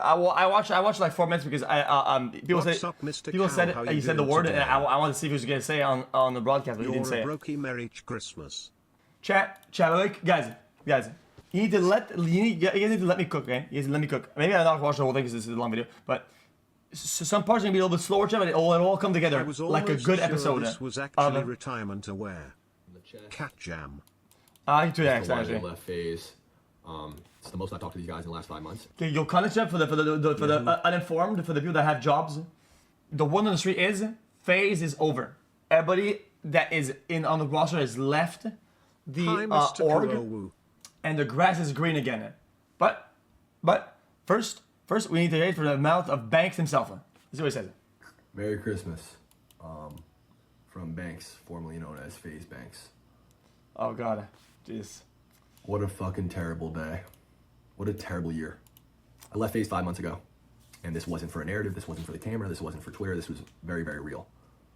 I watched like 4 minutes because people said you said the word and I wanted to see if he was gonna say it on the broadcast, but he didn't say it. Merry Christmas. Chat, like guys, you need to let me cook, okay? You need to let me cook. Maybe I'm not watching the whole thing because this is a long video, but some parts are gonna be a little bit slower, chat, but it'll all come together like a good episode. This was actually retirement aware. Cat jam. I do that actually. Left FaZe. It's the most I've talked to these guys in the last 5 months. Okay, you'll call it chat for the uninformed, for the people that have jobs. The one on the street is FaZe is over. Everybody that is on the roster has left the org, and the grass is green again. But first we need to hear it from the mouth of Banks himself. This is what he says. Merry Christmas, from Banks, formerly known as FaZe Banks. Oh God, jeez. What a fucking terrible day. What a terrible year. I left FaZe 5 months ago, and this wasn't for a narrative. This wasn't for the camera. This wasn't for Twitter. This was very, very real.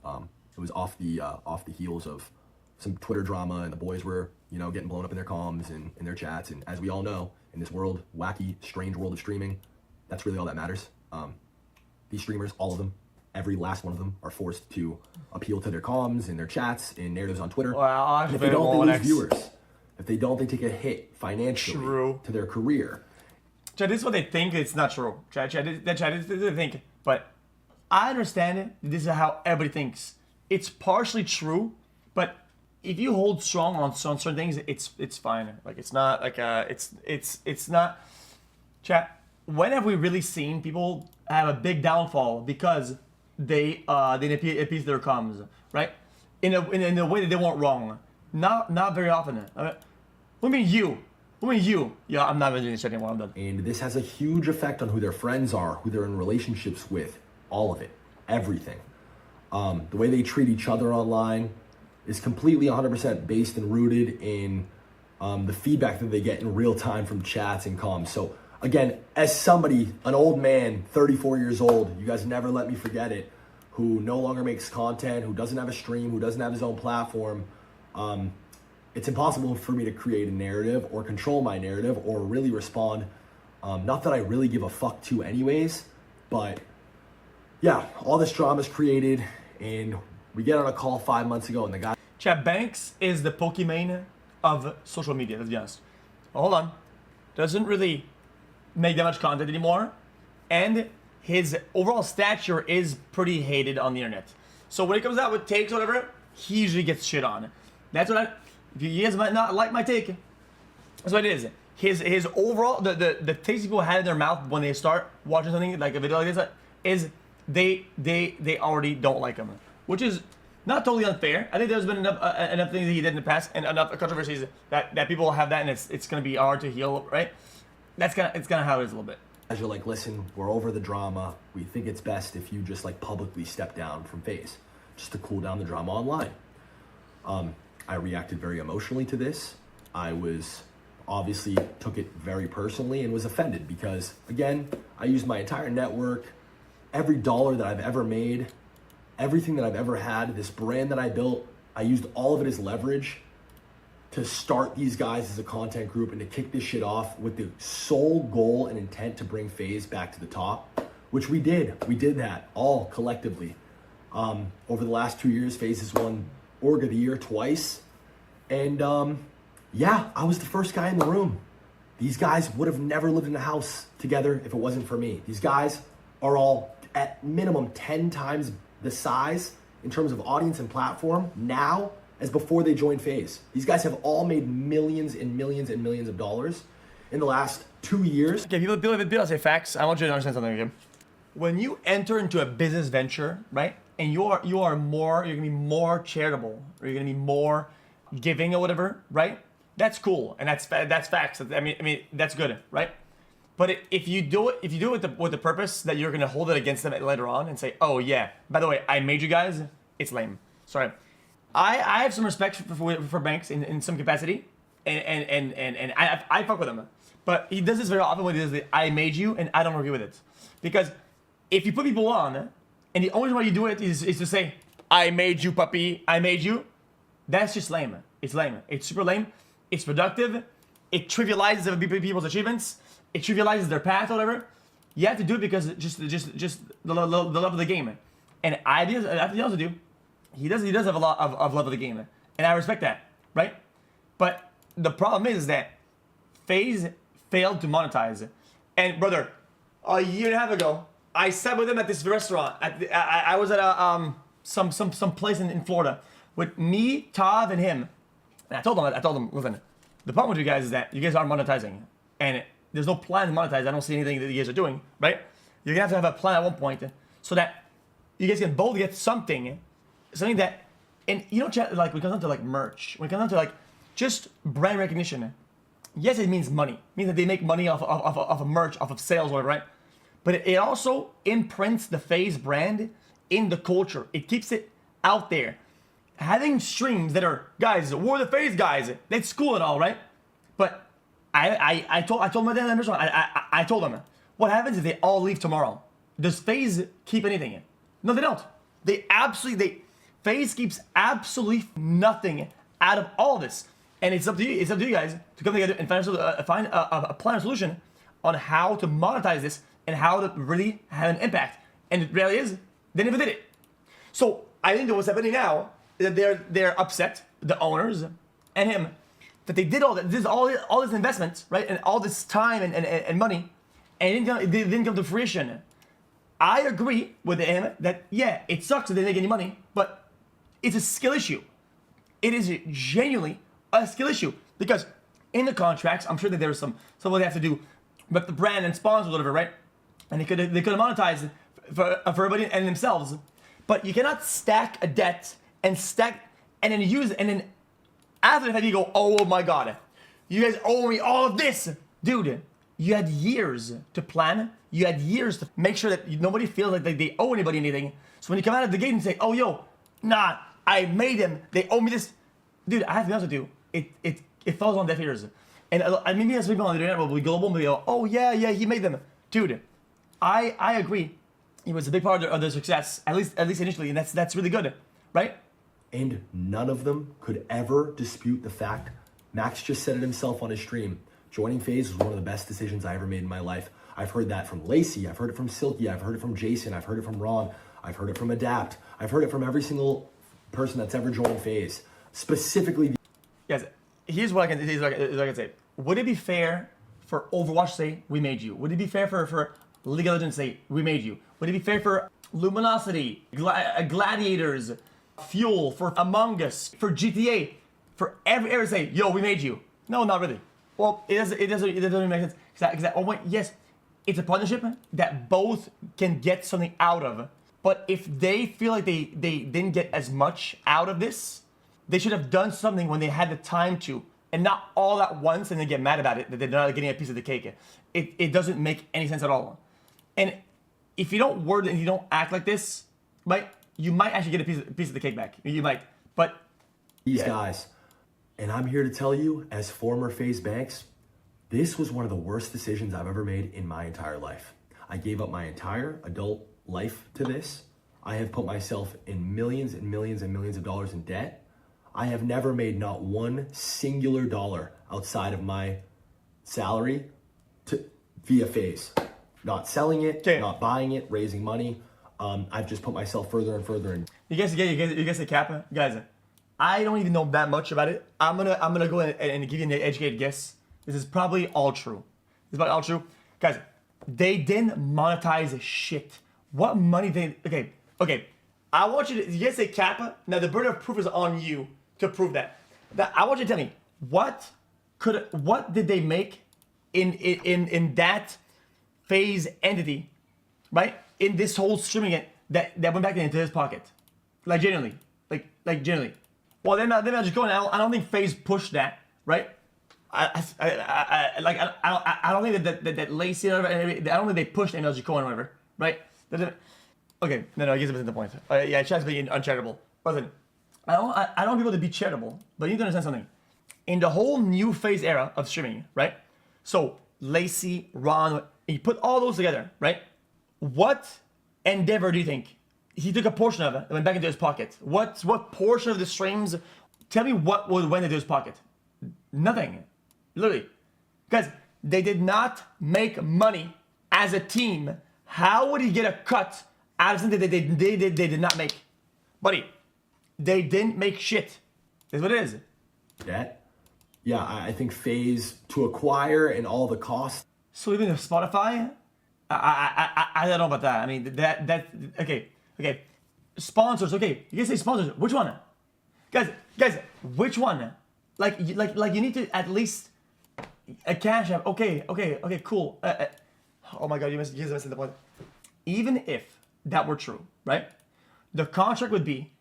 It was off the heels of some Twitter drama, and the boys were, getting blown up in their comms and in their chats. And as we all know, in this world, wacky, strange world of streaming, that's really all that matters. These streamers, all of them, every last one of them, are forced to appeal to their comms and their chats and narratives on Twitter. Well, and if they don't, they lose viewers. If they don't, they take a hit financially to their career. Chad, this is what they think. It's not true. Chad, this is what they think. But I understand it. This is how everybody thinks. It's partially true, but if you hold strong on certain things, it's fine. Like it's not like it's not. Chad, when have we really seen people have a big downfall because they appease their comms, right? In a way that they weren't wrong. Not very often. What do you mean you? Yeah, I'm not really doing this anymore. I'm done. And this has a huge effect on who their friends are, who they're in relationships with, all of it, everything. The way they treat each other online is completely 100% based and rooted in the feedback that they get in real time from chats and comms. So again, as somebody, an old man, 34 years old, you guys never let me forget it, who no longer makes content, who doesn't have a stream, who doesn't have his own platform, it's impossible for me to create a narrative or control my narrative or really respond. Not that I really give a fuck to anyways, but yeah, all this drama is created and we get on a call 5 months ago and the guy... Chad, Banks is the Pokemon of social media, let's be honest. Well, hold on. Doesn't really make that much content anymore. And his overall stature is pretty hated on the internet. So when it comes out with takes or whatever, he usually gets shit on. That's what you guys might not like my take. That's what it is. His overall, the taste people have in their mouth when they start watching something like a video like this is they already don't like him. Which is not totally unfair. I think there's been enough things that he did in the past and enough controversies that people have that and it's gonna be hard to heal, right? It's kind of how it is a little bit. As you're like, listen, we're over the drama. We think it's best if you just like publicly step down from FaZe, just to cool down the drama online. I reacted very emotionally to this. I was obviously took it very personally and was offended because again, I used my entire network, every dollar that I've ever made, everything that I've ever had, this brand that I built, I used all of it as leverage to start these guys as a content group and to kick this shit off with the sole goal and intent to bring FaZe back to the top, which we did. We did that all collectively. Over the last 2 years, FaZe has won Org of the Year twice. And yeah, I was the first guy in the room. These guys would have never lived in a house together if it wasn't for me. These guys are all at minimum 10 times the size in terms of audience and platform now as before they joined FaZe. These guys have all made millions and millions and millions of dollars in the last 2 years. Okay, people say facts. I want you to understand something again. When you enter into a business venture, right, and you're gonna be more charitable, or you're gonna be more giving or whatever, right? That's cool, and that's facts. I mean that's good, right? But if you do it with the purpose that you're gonna hold it against them later on and say, oh yeah, by the way, I made you guys, it's lame. Sorry. I have some respect for Banks in some capacity, and I fuck with him. But he does this very often when he does the I made you, and I don't agree with it. Because if you put people on, and the only reason why you do it is to say, I made you, puppy, I made you, that's just lame. It's lame. It's super lame. It's productive. It trivializes people's achievements. It trivializes their path or whatever. You have to do it because just the love of the game. And I have to be honest with you, he does have a lot of love of the game, and I respect that, right? But the problem is that FaZe failed to monetize. And brother, a year and a half ago, I sat with him at this restaurant. I was at a some place in Florida with me, Tav, and him. And I told him, listen, the problem with you guys is that you guys aren't monetizing, and there's no plan to monetize. I don't see anything that you guys are doing, right? You're gonna have to have a plan at one point so that you guys can both get something that, and you know, chat, like when it comes down to like merch, when it comes down to like just brand recognition, yes, it means money. It means that they make money off of merch, off of sales, whatever, right? But it also imprints the FaZe brand in the culture. It keeps it out there. Having streams that are, guys, we're the FaZe guys. That's cool and all, right? But I told my dad in the restaurant, I told them, what happens if they all leave tomorrow? Does FaZe keep anything in? No, they don't. FaZe keeps absolutely nothing out of all this. And it's up to you. It's up to you guys to come together and find a plan, a solution on how to monetize this and how to really have an impact. And the reality is, they never did it. So I think that what's happening now is that they're upset, the owners and him, that they did all that. This is all this investment, right, and all this time and money, and it didn't come to fruition. I agree with him that yeah, it sucks that they didn't make any money, but it's a skill issue. It is genuinely a skill issue because in the contracts, I'm sure that there's some what they have to do with the brand and sponsors or whatever, right? And they could have monetized for everybody and themselves, but you cannot stack a debt and then after the fact you go, oh my god, you guys owe me all of this, dude. You had years to plan. You had years to make sure that nobody feels like they owe anybody anything. So when you come out of the gate and say, oh yo, nah, I made them, they owe me this, dude. I have to be honest with you, it falls on deaf ears. And maybe as people on the internet will be global and go, oh yeah, he made them, dude. I agree. It was a big part of their success, at least initially, and that's really good, right? And none of them could ever dispute the fact. Max just said it himself on his stream. Joining FaZe was one of the best decisions I ever made in my life. I've heard that from Lacey. I've heard it from Silky. I've heard it from Jason. I've heard it from Ron. I've heard it from Adapt. I've heard it from every single person that's ever joined FaZe. Specifically, guys, here's what I can say. Would it be fair for Overwatch to say we made you? Would it be fair for League of Legends to say we made you? Would it be fair for Luminosity, Gladiators, Fuel, for Among Us, for GTA, for every say, yo, we made you? No, not really. Well, it doesn't make sense. Because yes, it's a partnership that both can get something out of. But if they feel like they didn't get as much out of this, they should have done something when they had the time to, and not all at once and then get mad about it that they're not getting a piece of the cake. It doesn't make any sense at all. And if you don't word and you don't act like this, right, you might actually get a piece of the cake back. You might, but these guys, and I'm here to tell you, as former FaZe Banks, this was one of the worst decisions I've ever made in my entire life. I gave up my entire adult life to this. I have put myself in millions and millions and millions of dollars in debt. I have never made not one singular dollar outside of my salary via FaZe. Not selling it, not buying it, raising money. I've just put myself further and further in. You guys say Kappa? Guys, I don't even know that much about it. I'm gonna go ahead and give you an educated guess. This is probably all true. This is probably all true. Guys, they didn't monetize shit. What money they... Okay. I want you guys say Kappa. Now, the burden of proof is on you to prove that. I want you to tell me, what did they make in that FaZe entity, right? In this whole streaming it that went back into his pocket. Like, genuinely. Like genuinely. Well, they're not just going. I don't think FaZe pushed that, right? I don't think that Lacey, I don't think they pushed MLG Coin or whatever, right? Okay, no, I guess it's the point. Yeah, chat's being uncharitable. Listen, I don't want people to be charitable, but you need to understand something. In the whole new FaZe era of streaming, right? So Lacey, Ron, you put all those together, right? What endeavor do you think he took a portion of it and went back into his pocket? What portion of the streams? Tell me what went into his pocket. Nothing. Literally. Guys, they did not make money as a team, how would he get a cut out of something that they did not make? Buddy, they didn't make shit. That's what it is. That? Yeah, I think FaZe to acquire and all the costs. So even if Spotify, I don't know about that. I mean, that okay. Sponsors, okay. You can say sponsors. Which one? Guys, which one? Like you need to at least a cash app. Okay, cool. Oh my God, you guys missed the point. Even if that were true, right? The contract would be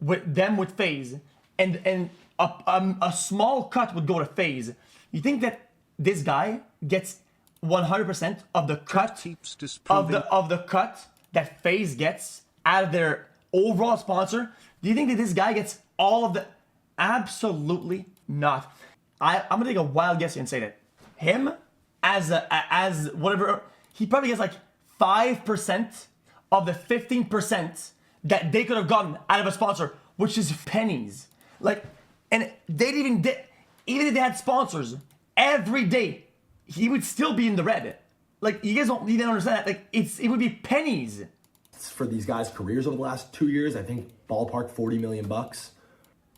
with FaZe, and a small cut would go to FaZe. You think that this guy gets 100% of the cut of the cut that FaZe gets out of their overall sponsor? Do you think that this guy gets all of the? Absolutely not. I'm gonna take a wild guess and say that him as whatever, he probably gets like 5% of the 15% that they could have gotten out of a sponsor, which is pennies. Like, and they didn't even if they had sponsors every day, he would still be in the red. Like, you guys don't even understand that. Like, it would be pennies. For these guys' careers over the last 2 years, I think ballpark $40 million.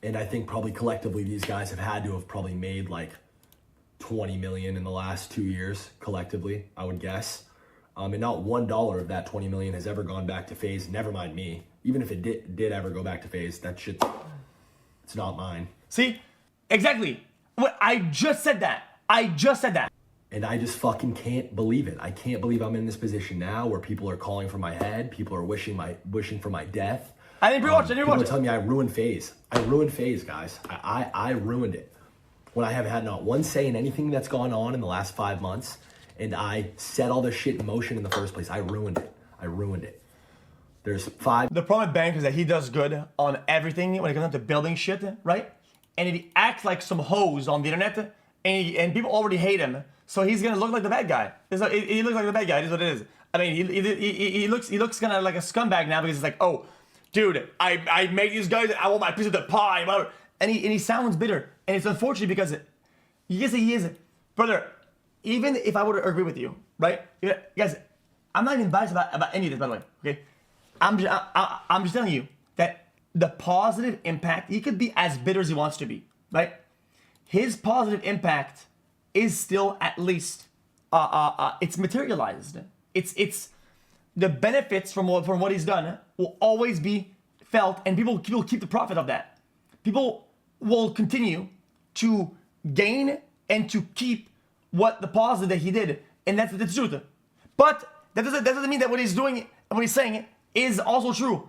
And I think probably collectively these guys have had to have probably made like 20 million in the last 2 years collectively, I would guess. And not $1 of that 20 million has ever gone back to FaZe. Never mind me. Even if it did ever go back to FaZe, that shit, it's not mine. See, exactly. What I just said that. And I just fucking can't believe it. I can't believe I'm in this position now where people are calling for my head. People are wishing for my death. I didn't rewatch it. People are telling me I ruined FaZe. I ruined FaZe, guys. I ruined it. When I have had not one say in anything that's gone on in the last 5 months, and I set all this shit in motion in the first place. I ruined it. There's 5. The problem with Bank is that he does good on everything when it comes down to building shit, right? And if he acts like some hose on the internet, and people already hate him, so he's gonna look like the bad guy. He looks like the bad guy. It is what it is. I mean, he looks kind of like a scumbag now because it's like, oh, dude, I make these guys. I want my piece of the pie, whatever. And he sounds bitter, and it's unfortunate because you can say he is, brother. Even if I were to agree with you, right? Guys, I'm not even biased about any of this, by the way. Okay, I'm just telling you that the positive impact. He could be as bitter as he wants to be, right? His positive impact is still at least it's materialized. It's the benefits from what he's done will always be felt, and people keep the profit of that. People will continue to gain and to keep what the positive that he did, and that's the truth. But that doesn't mean that what he's doing and what he's saying is also true.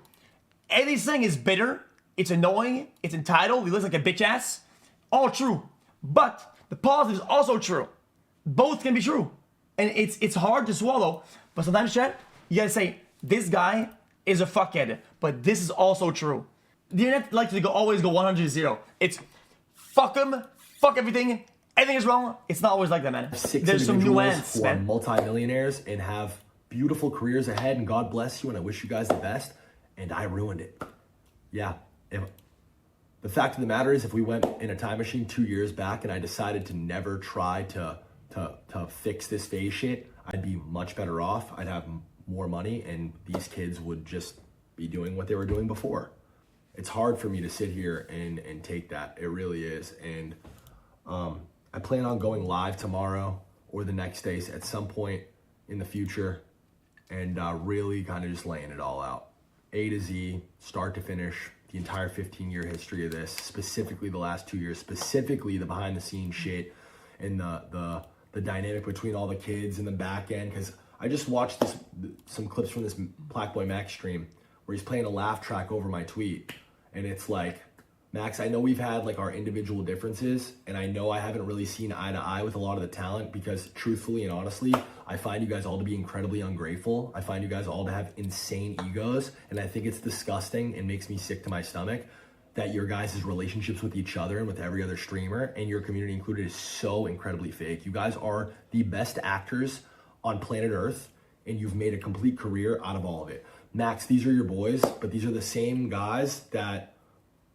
Everything he's saying is bitter, it's annoying, it's entitled, he looks like a bitch ass. All true. But the positive is also true. Both can be true. And it's hard to swallow, but sometimes, chat, you gotta say, this guy is a fuckhead, but this is also true. The internet likes to always go 100 to 0. It's fuck him, fuck everything, everything is wrong. It's not always like that, man. There's some nuance, who are man. multi-millionaires and have beautiful careers ahead, and God bless you, and I wish you guys the best. And I ruined it. Yeah. The fact of the matter is, if we went in a time machine 2 years back and I decided to never try to fix this FaZe shit, I'd be much better off. I'd have more money, and these kids would just be doing what they were doing before. It's hard for me to sit here and take that. It really is. And I plan on going live tomorrow or the next day at some point in the future and really kind of just laying it all out. A to Z, start to finish, the entire 15-year history of this, specifically the last 2 years, specifically the behind-the-scenes shit and the dynamic between all the kids in the back end. Because I just watched some clips from this Black Boy Max stream where he's playing a laugh track over my tweet. And it's like, Max, I know we've had like our individual differences, and I know I haven't really seen eye to eye with a lot of the talent because truthfully and honestly, I find you guys all to be incredibly ungrateful. I find you guys all to have insane egos, and I think it's disgusting and makes me sick to my stomach that your guys' relationships with each other and with every other streamer, and your community included, is so incredibly fake. You guys are the best actors on planet Earth, and you've made a complete career out of all of it. Max, these are your boys, but these are the same guys that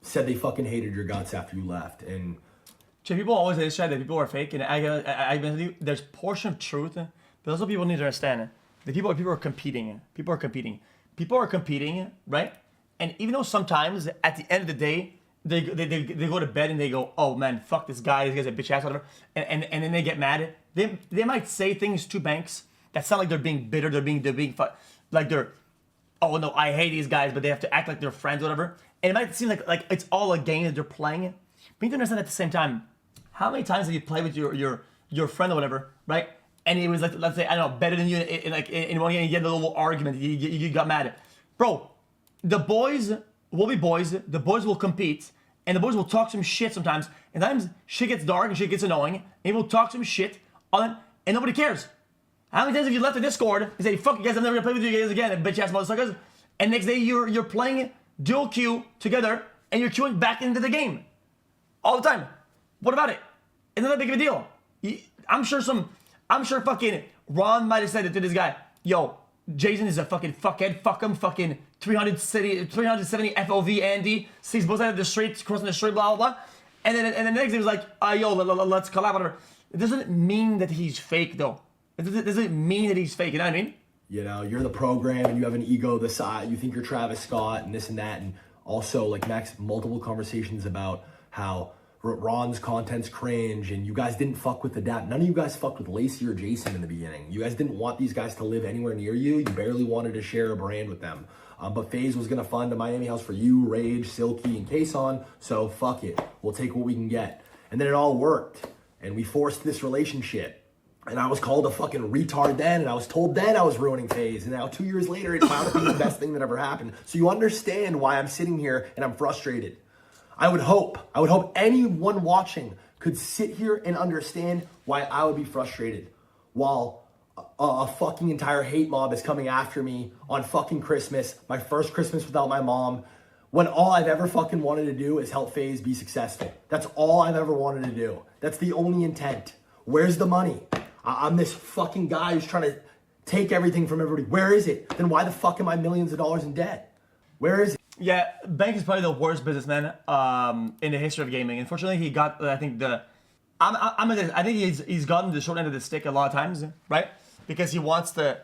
said they fucking hated your guts after you left. And people always say that people are fake, and I there's portion of truth, but also people need to understand The people are competing. People are competing, right? And even though sometimes at the end of the day, they go to bed and they go, oh man, fuck this guy, this guy's a bitch ass, whatever, and then they get mad. They might say things to Banks that sound like they're being bitter, like they're, oh no, I hate these guys, but they have to act like they're friends, whatever. And it might seem like it's all a game that they're playing. But you need to understand at the same time, how many times have you played with your friend or whatever, right? And it was like, let's say, I don't know, better than you in one game, you get a little argument, you got mad. Bro, the boys will be boys, the boys will compete, and the boys will talk some shit sometimes. And sometimes shit gets dark and shit gets annoying, and we'll talk some shit on it, and nobody cares. How many times have you left the Discord and say, fuck you guys, I'm never gonna play with you guys again, bitch ass motherfuckers, and next day you're playing dual queue together, and you're queuing back into the game. All the time. What about it? It's not that big of a deal. I'm sure fucking Ron might have said it to this guy, yo, Jason is a fucking fuckhead, fuck him, fucking 370 FOV Andy, sees both sides of the street, crossing the street, blah, blah, blah. And then the next day he was like, yo, let's collab, whatever. It doesn't mean that he's fake, though. It doesn't mean that he's fake, you know what I mean? You know, you're the program and you have an ego the size, you think you're Travis Scott and this and that. And also, like, Max, multiple conversations about how Ron's content's cringe and you guys didn't fuck with the dap. None of you guys fucked with Lacey or Jason in the beginning. You guys didn't want these guys to live anywhere near you. You barely wanted to share a brand with them. But FaZe was gonna fund a Miami house for you, Rage, Silky, and Kason. So fuck it, we'll take what we can get. And then it all worked. And we forced this relationship. And I was called a fucking retard then, and I was told then I was ruining FaZe. And now 2 years later, it wound up being the best thing that ever happened. So you understand why I'm sitting here and I'm frustrated. I would hope anyone watching could sit here and understand why I would be frustrated while a fucking entire hate mob is coming after me on fucking Christmas, my first Christmas without my mom, when all I've ever fucking wanted to do is help FaZe be successful. That's all I've ever wanted to do. That's the only intent. Where's the money? I'm this fucking guy who's trying to take everything from everybody. Where is it? Then why the fuck am I millions of dollars in debt? Where is it? Yeah, Bank is probably the worst businessman in the history of gaming. Unfortunately, he got, I think, I think he's gotten the short end of the stick a lot of times, right? Because he wants to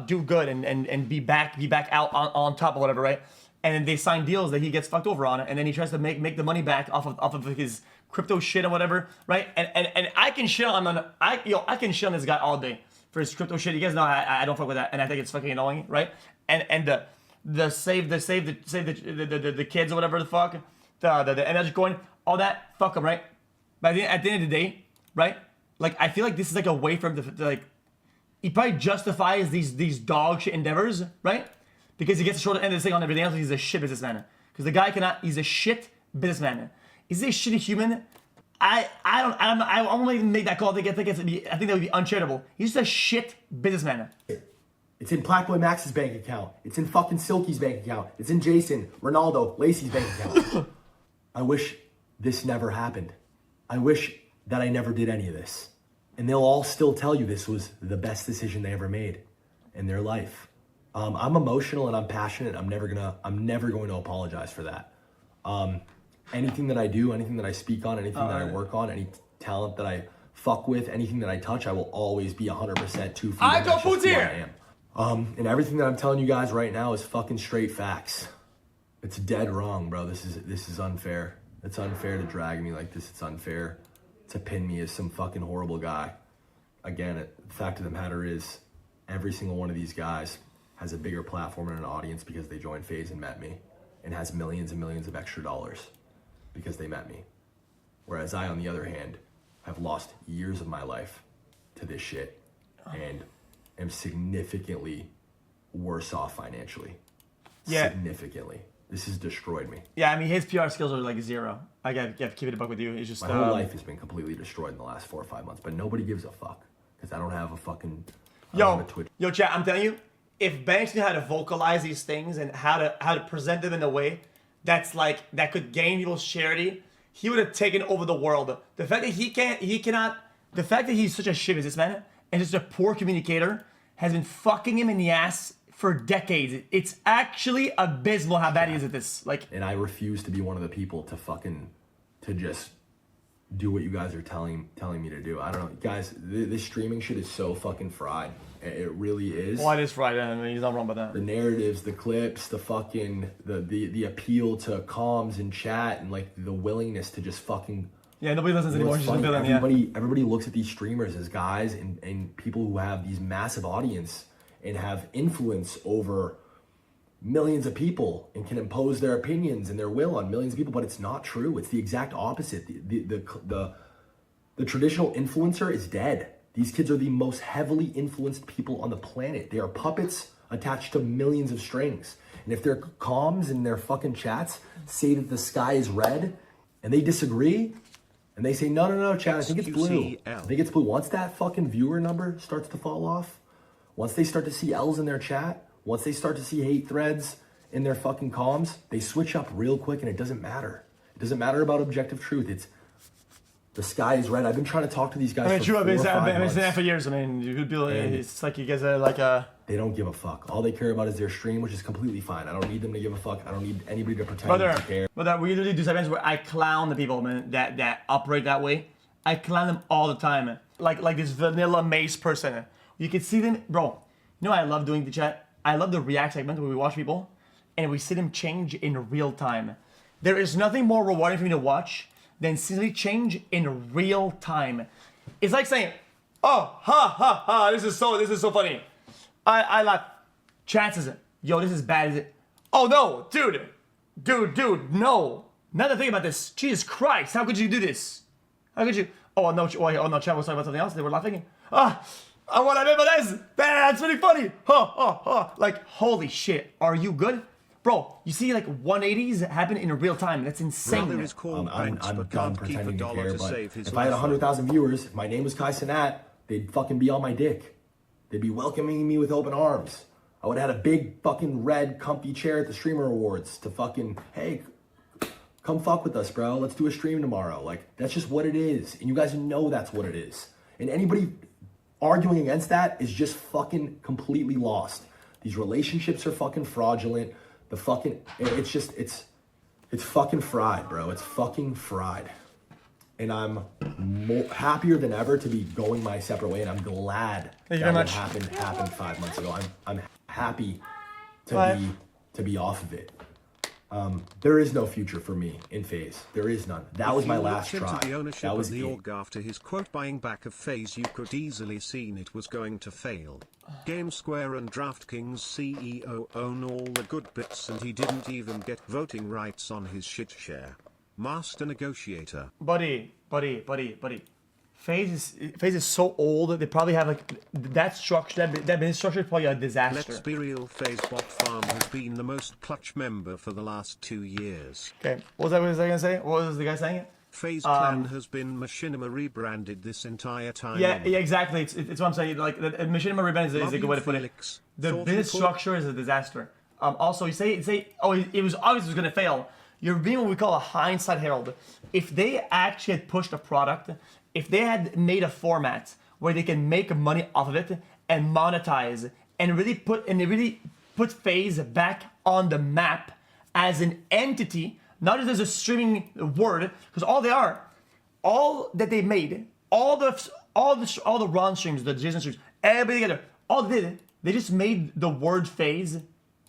do good and be back out on top or whatever, right? And they sign deals that he gets fucked over on, and then he tries to make the money back off of his crypto shit or whatever, right? And I can shit on I can shit on this guy all day for his crypto shit. You guys know I don't fuck with that, and I think it's fucking annoying, right? And the save the kids or whatever the fuck, the energy coin, all that, fuck them, right? But at the end of the day, right? Like, I feel like this is like a way for him to like, he probably justifies these dog shit endeavors, right? Because he gets the short end of the stick on everything else. He's a shit businessman. Because the guy he's a shit businessman. Is he a shitty human? I won't even make that call. I think that would be uncharitable. He's just a shit businessman. It's in Blackboy Max's bank account. It's in fucking Silky's bank account. It's in Jason, Ronaldo, Lacey's bank account. I wish this never happened. I wish that I never did any of this. And they'll all still tell you this was the best decision they ever made in their life. I'm emotional and I'm passionate. I'm never going to apologize for that. Anything that I do, anything that I speak on, anything that I work on, any talent that I fuck with, anything that I touch, I will always be 100% 2 feet. I go Boots here. And everything that I'm telling you guys right now is fucking straight facts. It's dead wrong, bro. This is unfair. It's unfair to drag me like this. It's unfair to pin me as some fucking horrible guy. Again, the fact of the matter is, every single one of these guys has a bigger platform and an audience because they joined FaZe and met me, and has millions and millions of extra dollars because they met me. Whereas I, on the other hand, have lost years of my life to this shit and am significantly worse off financially. Yeah. Significantly. This has destroyed me. Yeah, I mean, his PR skills are like zero. I gotta keep it a buck with you. It's just my whole life has been completely destroyed in the last 4 or 5 months, but nobody gives a fuck because I don't have a fucking Yo, chat, I'm telling you, if Banks knew how to vocalize these things and how to present them in a way that's like that could gain people's charity, he would have taken over the world. The fact that the fact that he's such a shit businessman and just a poor communicator has been fucking him in the ass for decades. It's actually abysmal how bad he is at this. Like, and I refuse to be one of the people to just do what you guys are telling me to do. I don't know, guys. This streaming shit is so fucking fried. It really is. Well, it is Friday. I mean, he's not wrong about that. The narratives, the clips, the fucking the appeal to comms and chat, and like the willingness to just fucking. Yeah, nobody listens anymore. It's funny, everybody looks at these streamers as guys and people who have these massive audience and have influence over millions of people and can impose their opinions and their will on millions of people, but it's not true. It's the exact opposite. The traditional influencer is dead. These kids are the most heavily influenced people on the planet. They are puppets attached to millions of strings. And if their comms and their fucking chats say that the sky is red and they disagree and they say, no, chat, I think it's blue. I think it's blue. Once that fucking viewer number starts to fall off, once they start to see L's in their chat, once they start to see hate threads in their fucking comms, they switch up real quick and it doesn't matter. It doesn't matter about objective truth. It's the sky is red. I've been trying to talk to these guys for 4 or 5 months. I've been saying that for years. I mean, you could be like, it's like you guys are like a... They don't give a fuck. All they care about is their stream, which is completely fine. I don't need them to give a fuck. I don't need anybody to pretend to care. But we literally do segments where I clown the people, man, that operate that way. I clown them all the time, man. Like this vanilla mace person. You can see them, bro. You know I love doing the chat? I love the react segment where we watch people and we see them change in real time. There is nothing more rewarding for me to watch than seeing change in real time. It's like saying, oh, ha, this is so funny. I laugh. Chances, yo, this is bad, is it? Oh no, dude, no. Now that I think about this, Jesus Christ, how could you do this? How could you? Oh no, chat was talking about something else. They were laughing. I want to remember this. That's really funny. Like, holy shit, are you good? Bro, you see like 180s happen in real time. That's insane. I'm done pretending to care, but if I had 100,000 viewers, if my name was Kai Cenat, they'd fucking be on my dick. They'd be welcoming me with open arms. I would have had a big fucking red comfy chair at the Streamer Awards to fucking, hey, come fuck with us, bro. Let's do a stream tomorrow. Like, that's just what it is. And you guys know that's what it is. And anybody arguing against that is just fucking completely lost. These relationships are fucking fraudulent. It's fucking fried, bro. It's fucking fried. And I'm happier than ever to be going my separate way, and I'm glad that what happened 5 months ago. I'm happy to be off of it. There is no future for me in FaZe. There is none. That was my last try. That was the org after his quote buying back of FaZe. You could easily seen it was going to fail. GameSquare and DraftKings CEO own all the good bits, and he didn't even get voting rights on his shit share. Master negotiator. Buddy. FaZe is so old. They probably have like that structure. That business structure is probably a disaster. Let's be real. FaZe Bot Farm has been the most clutch member for the last 2 years. Okay, what was I gonna say? What was the guy saying? FaZe Clan has been Machinima rebranded this entire time. Yeah, exactly. It's what I'm saying. Like Machinima rebranded is a good way to put it. The business structure is a disaster. Also, you say, oh, it was obvious it was gonna fail. You're being what we call a hindsight herald. If they actually had pushed a product, if they had made a format where they can make money off of it and monetize and really put FaZe back on the map as an entity, not just as a streaming word, because all that they made, all the Ron streams, the Jason streams, everybody together, all they did, they just made the word FaZe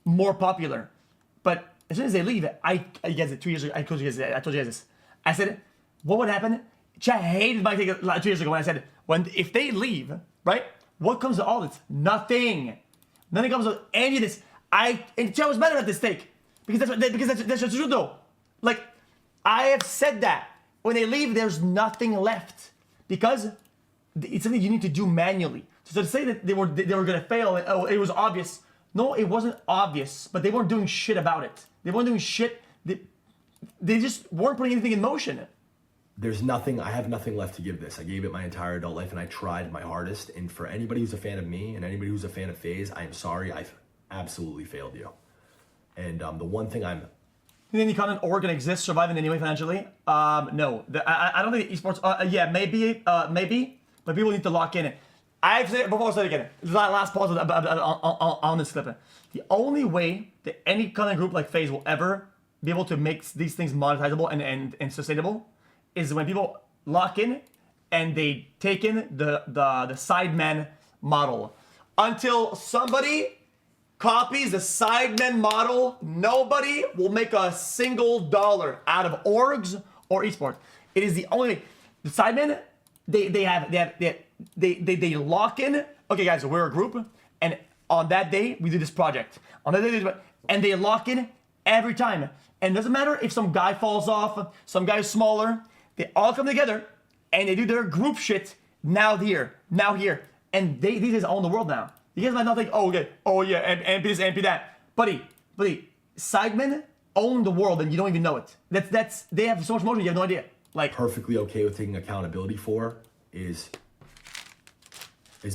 more popular. But as soon as they leave, I guess 2 years ago, I told you guys this. I said, what would happen? Chat hated my take 2 years ago when I said, if they leave, right? What comes to all this? Nothing. Nothing comes to any of this. And Chat was better at this take because that's true though. Like, I have said that when they leave, there's nothing left because it's something you need to do manually. So to say that they were gonna fail, and, oh, it was obvious. No, it wasn't obvious, but they weren't doing shit about it. They weren't doing shit. They just weren't putting anything in motion. I have nothing left to give this. I gave it my entire adult life and I tried my hardest. And for anybody who's a fan of me and anybody who's a fan of FaZe, I am sorry. I've absolutely failed you. And the one thing I'm... Any content org can exist, survive in any way financially? No. I don't think esports... yeah, maybe, but people need to lock in it. I've said it before, I'll say it again. This is my last pause on this clip. The only way that any content group like FaZe will ever be able to make these things monetizable and sustainable is when people lock in and they take in the Sidemen model. Until somebody copies the Sidemen model, nobody will make a single dollar out of orgs or esports. It is the only, the Sidemen, they lock in. Okay, guys, so we're a group, and on that day we do this project. On that day, and they lock in every time. And it doesn't matter if some guy falls off, some guy's smaller. They all come together and they do their group shit. Now here, and these guys own the world now. You guys might not think, oh, okay, oh yeah, and this, and that, buddy, Sidemen own the world and you don't even know it. That's they have so much motion you have no idea. Like perfectly okay with taking accountability for is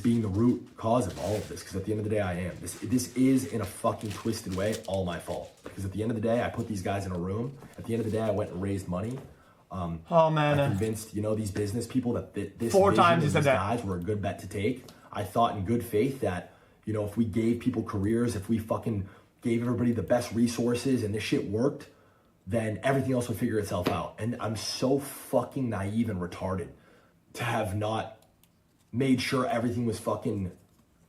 being the root cause of all of this. Because at the end of the day, I am. This is in a fucking twisted way all my fault. Because at the end of the day, I put these guys in a room. At the end of the day, I went and raised money. Oh man, I convinced these business people that this 4 vision times and you said these that. guys were a good bet to take. I thought in good faith that if we gave people careers, if we fucking gave everybody the best resources and this shit worked, then everything else would figure itself out. And I'm so fucking naive and retarded to have not made sure everything was fucking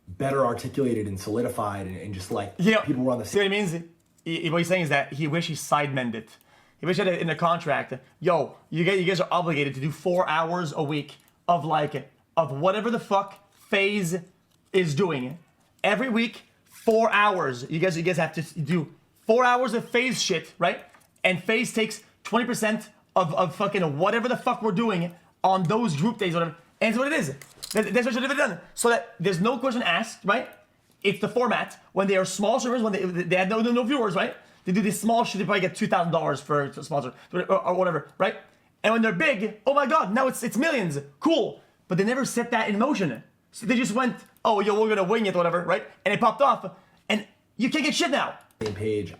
better articulated and solidified and just like people were on the same. See what he means? What he's saying is that he wish he Sidemened it. He wish that in the contract, yo, you guys are obligated to do 4 hours a week of whatever the fuck FaZe is doing. Every week, 4 hours. You guys have to do 4 hours of FaZe shit, right? And FaZe takes 20% of fucking whatever the fuck we're doing on those group days, whatever. And that's what it is. That's what should have been done. So that there's no question asked, right? It's the format. When they are small streamers, when they have no viewers, right? They do this small shit, they probably get $2,000 for a sponsor or whatever, right? And when they're big, oh my god, now it's millions. Cool. But they never set that in motion. So they just went, oh, yo, we're gonna wing it, whatever, right? And it popped off. And you can't get shit now. Same page.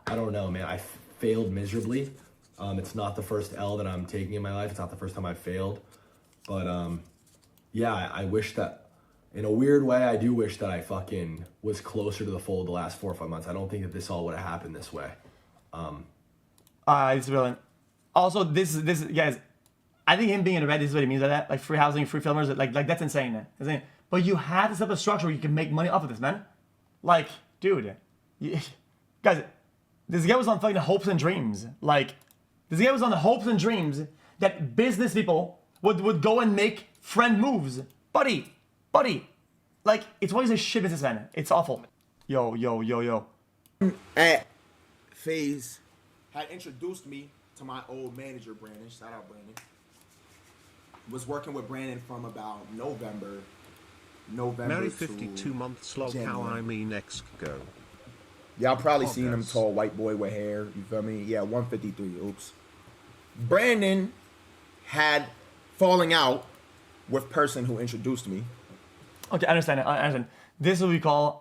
I don't know, man. I failed miserably. It's not the first L that I'm taking in my life. It's not the first time I've failed. But yeah, I wish that, in a weird way, I do wish that I fucking was closer to the fold the last 4 or 5 months. I don't think that this all would have happened this way. It's brilliant. Also, this guys, I think him being in red, this is what he means by that. Like free housing, free filmers, like that's insane. That's insane. But you have to set up a structure where you can make money off of this, man. Like, dude, guys, this guy was on fucking hopes and dreams. Like, this guy was on the hopes and dreams that business people would go and make friend moves. Buddy. Like, it's always a shit businessman. It's awful. Yo. At FaZe had introduced me to my old manager, Brandon. Shout out, Brandon. Was working with Brandon from about November Merry to 52 months log how January. I mean X go. Y'all probably seen him, August. tall white boy with hair. You feel me? Yeah, 153. Oops. Brandon had falling out with person who introduced me. Okay, I understand. This is what we call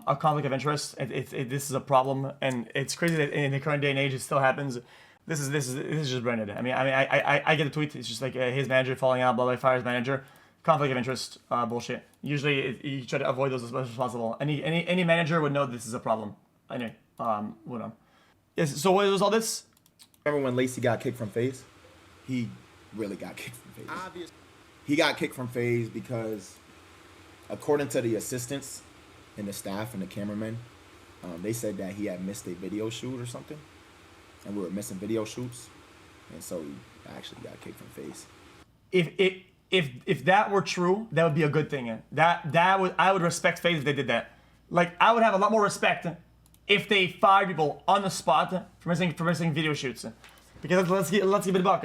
a conflict of interest. This is a problem, and it's crazy that in the current day and age it still happens. This is just Brandon. I mean, I get a tweet. It's just like his manager falling out, blah blah, fires manager. Conflict of interest, bullshit. Usually, you try to avoid those as much as possible. Any manager would know this is a problem. Anyway, moving on. Yes. So what was all this? Remember when Lacey got kicked from FaZe? He really got kicked from FaZe. Obviously. He got kicked from FaZe because, according to the assistants and the staff and the cameramen, they said that he had missed a video shoot or something, and we were missing video shoots, and so he actually got kicked from FaZe. If that were true, that would be a good thing. I would respect FaZe if they did that. Like, I would have a lot more respect if they fired people on the spot for missing video shoots. Because let's give it a buck.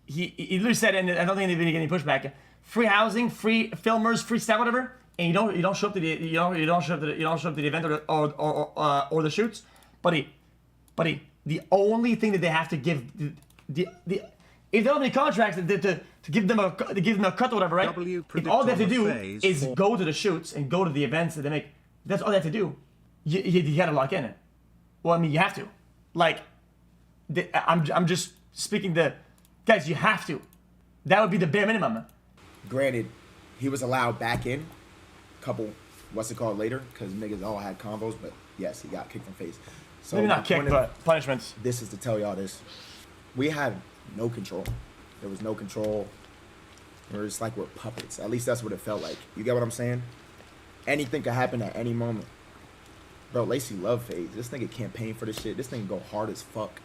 He literally said, and I don't think they've been getting pushback. Free housing, free filmers, free staff, whatever, and you don't show up to the event or the shoots, buddy. The only thing that they have to give if they don't have any contracts to give them a cut or whatever, right? If all they have to do is go to the shoots and go to the events that they make, that's all they have to do. You gotta lock in it. Well, I mean, you have to. Like, I'm just speaking to guys. You have to. That would be the bare minimum. Granted, he was allowed back in a couple, later, because niggas all had combos, but yes, he got kicked from FaZe. So Maybe not kicked, but punishments. This is to tell y'all this. We had no control. There was no control. We're just like we're puppets. At least that's what it felt like. You get what I'm saying? Anything could happen at any moment. Bro, Lacey love FaZe. This nigga campaign for this shit. This nigga go hard as fuck.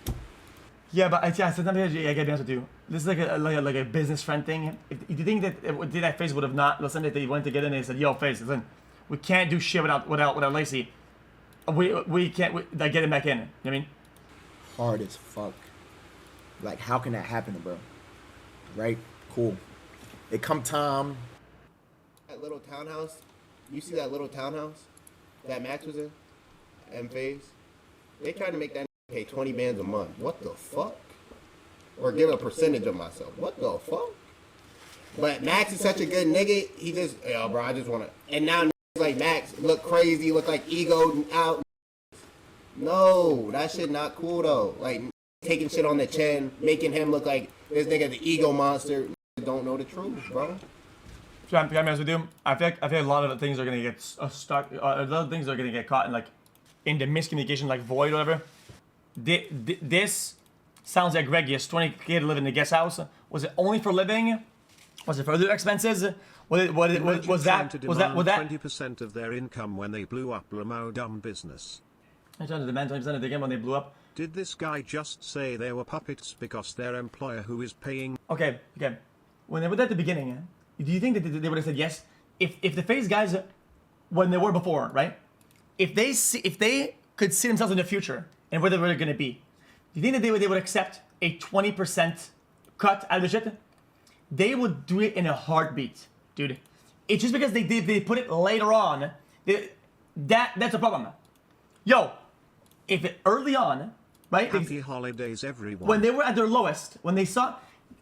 Yeah, but yeah, sometimes I gotta be honest with you. This is like a business friend thing. If you think that FaZe would have not listened, if they went together and they said, "Yo, FaZe, listen, we can't do shit without Lacey. We can't like get him back in." You know what I mean? Hard as fuck. Like, how can that happen, bro? Right? Cool. It come time. That little townhouse, you see that little townhouse that Max was in, and FaZe? They tried to make that pay 20 bands a month. What the fuck? Or give a percentage of myself. What the fuck? But Max is such a good nigga. He just, yo, bro, I just want to. And now like Max look crazy, look like ego out. No, that shit not cool though. Like taking shit on the chin, making him look like this nigga the ego monster. Don't know the truth, bro. To be honest with you, I feel like a lot of things are gonna get stuck. A lot of things are gonna get caught in the miscommunication, like Void or whatever. This sounds like Greg. Yes, 20K to live in the guest house. Was it only for living? Was it for other expenses? Was that 20% of their income when they blew up Lamo dumb business? I tried to demand 20% of the game when they blew up. Did this guy just say they were puppets because their employer who is paying? Okay. When they were at the beginning, do you think that they would have said yes? If the FaZe guys, when they were before, right? If they could see themselves in the future and where they were going to be, do you think that they would accept a 20% cut out of the shit? They would do it in a heartbeat, dude. It's just because they put it later on. That's a problem. Yo, if it early on, right? Happy holidays, everyone. When they were at their lowest, when they saw,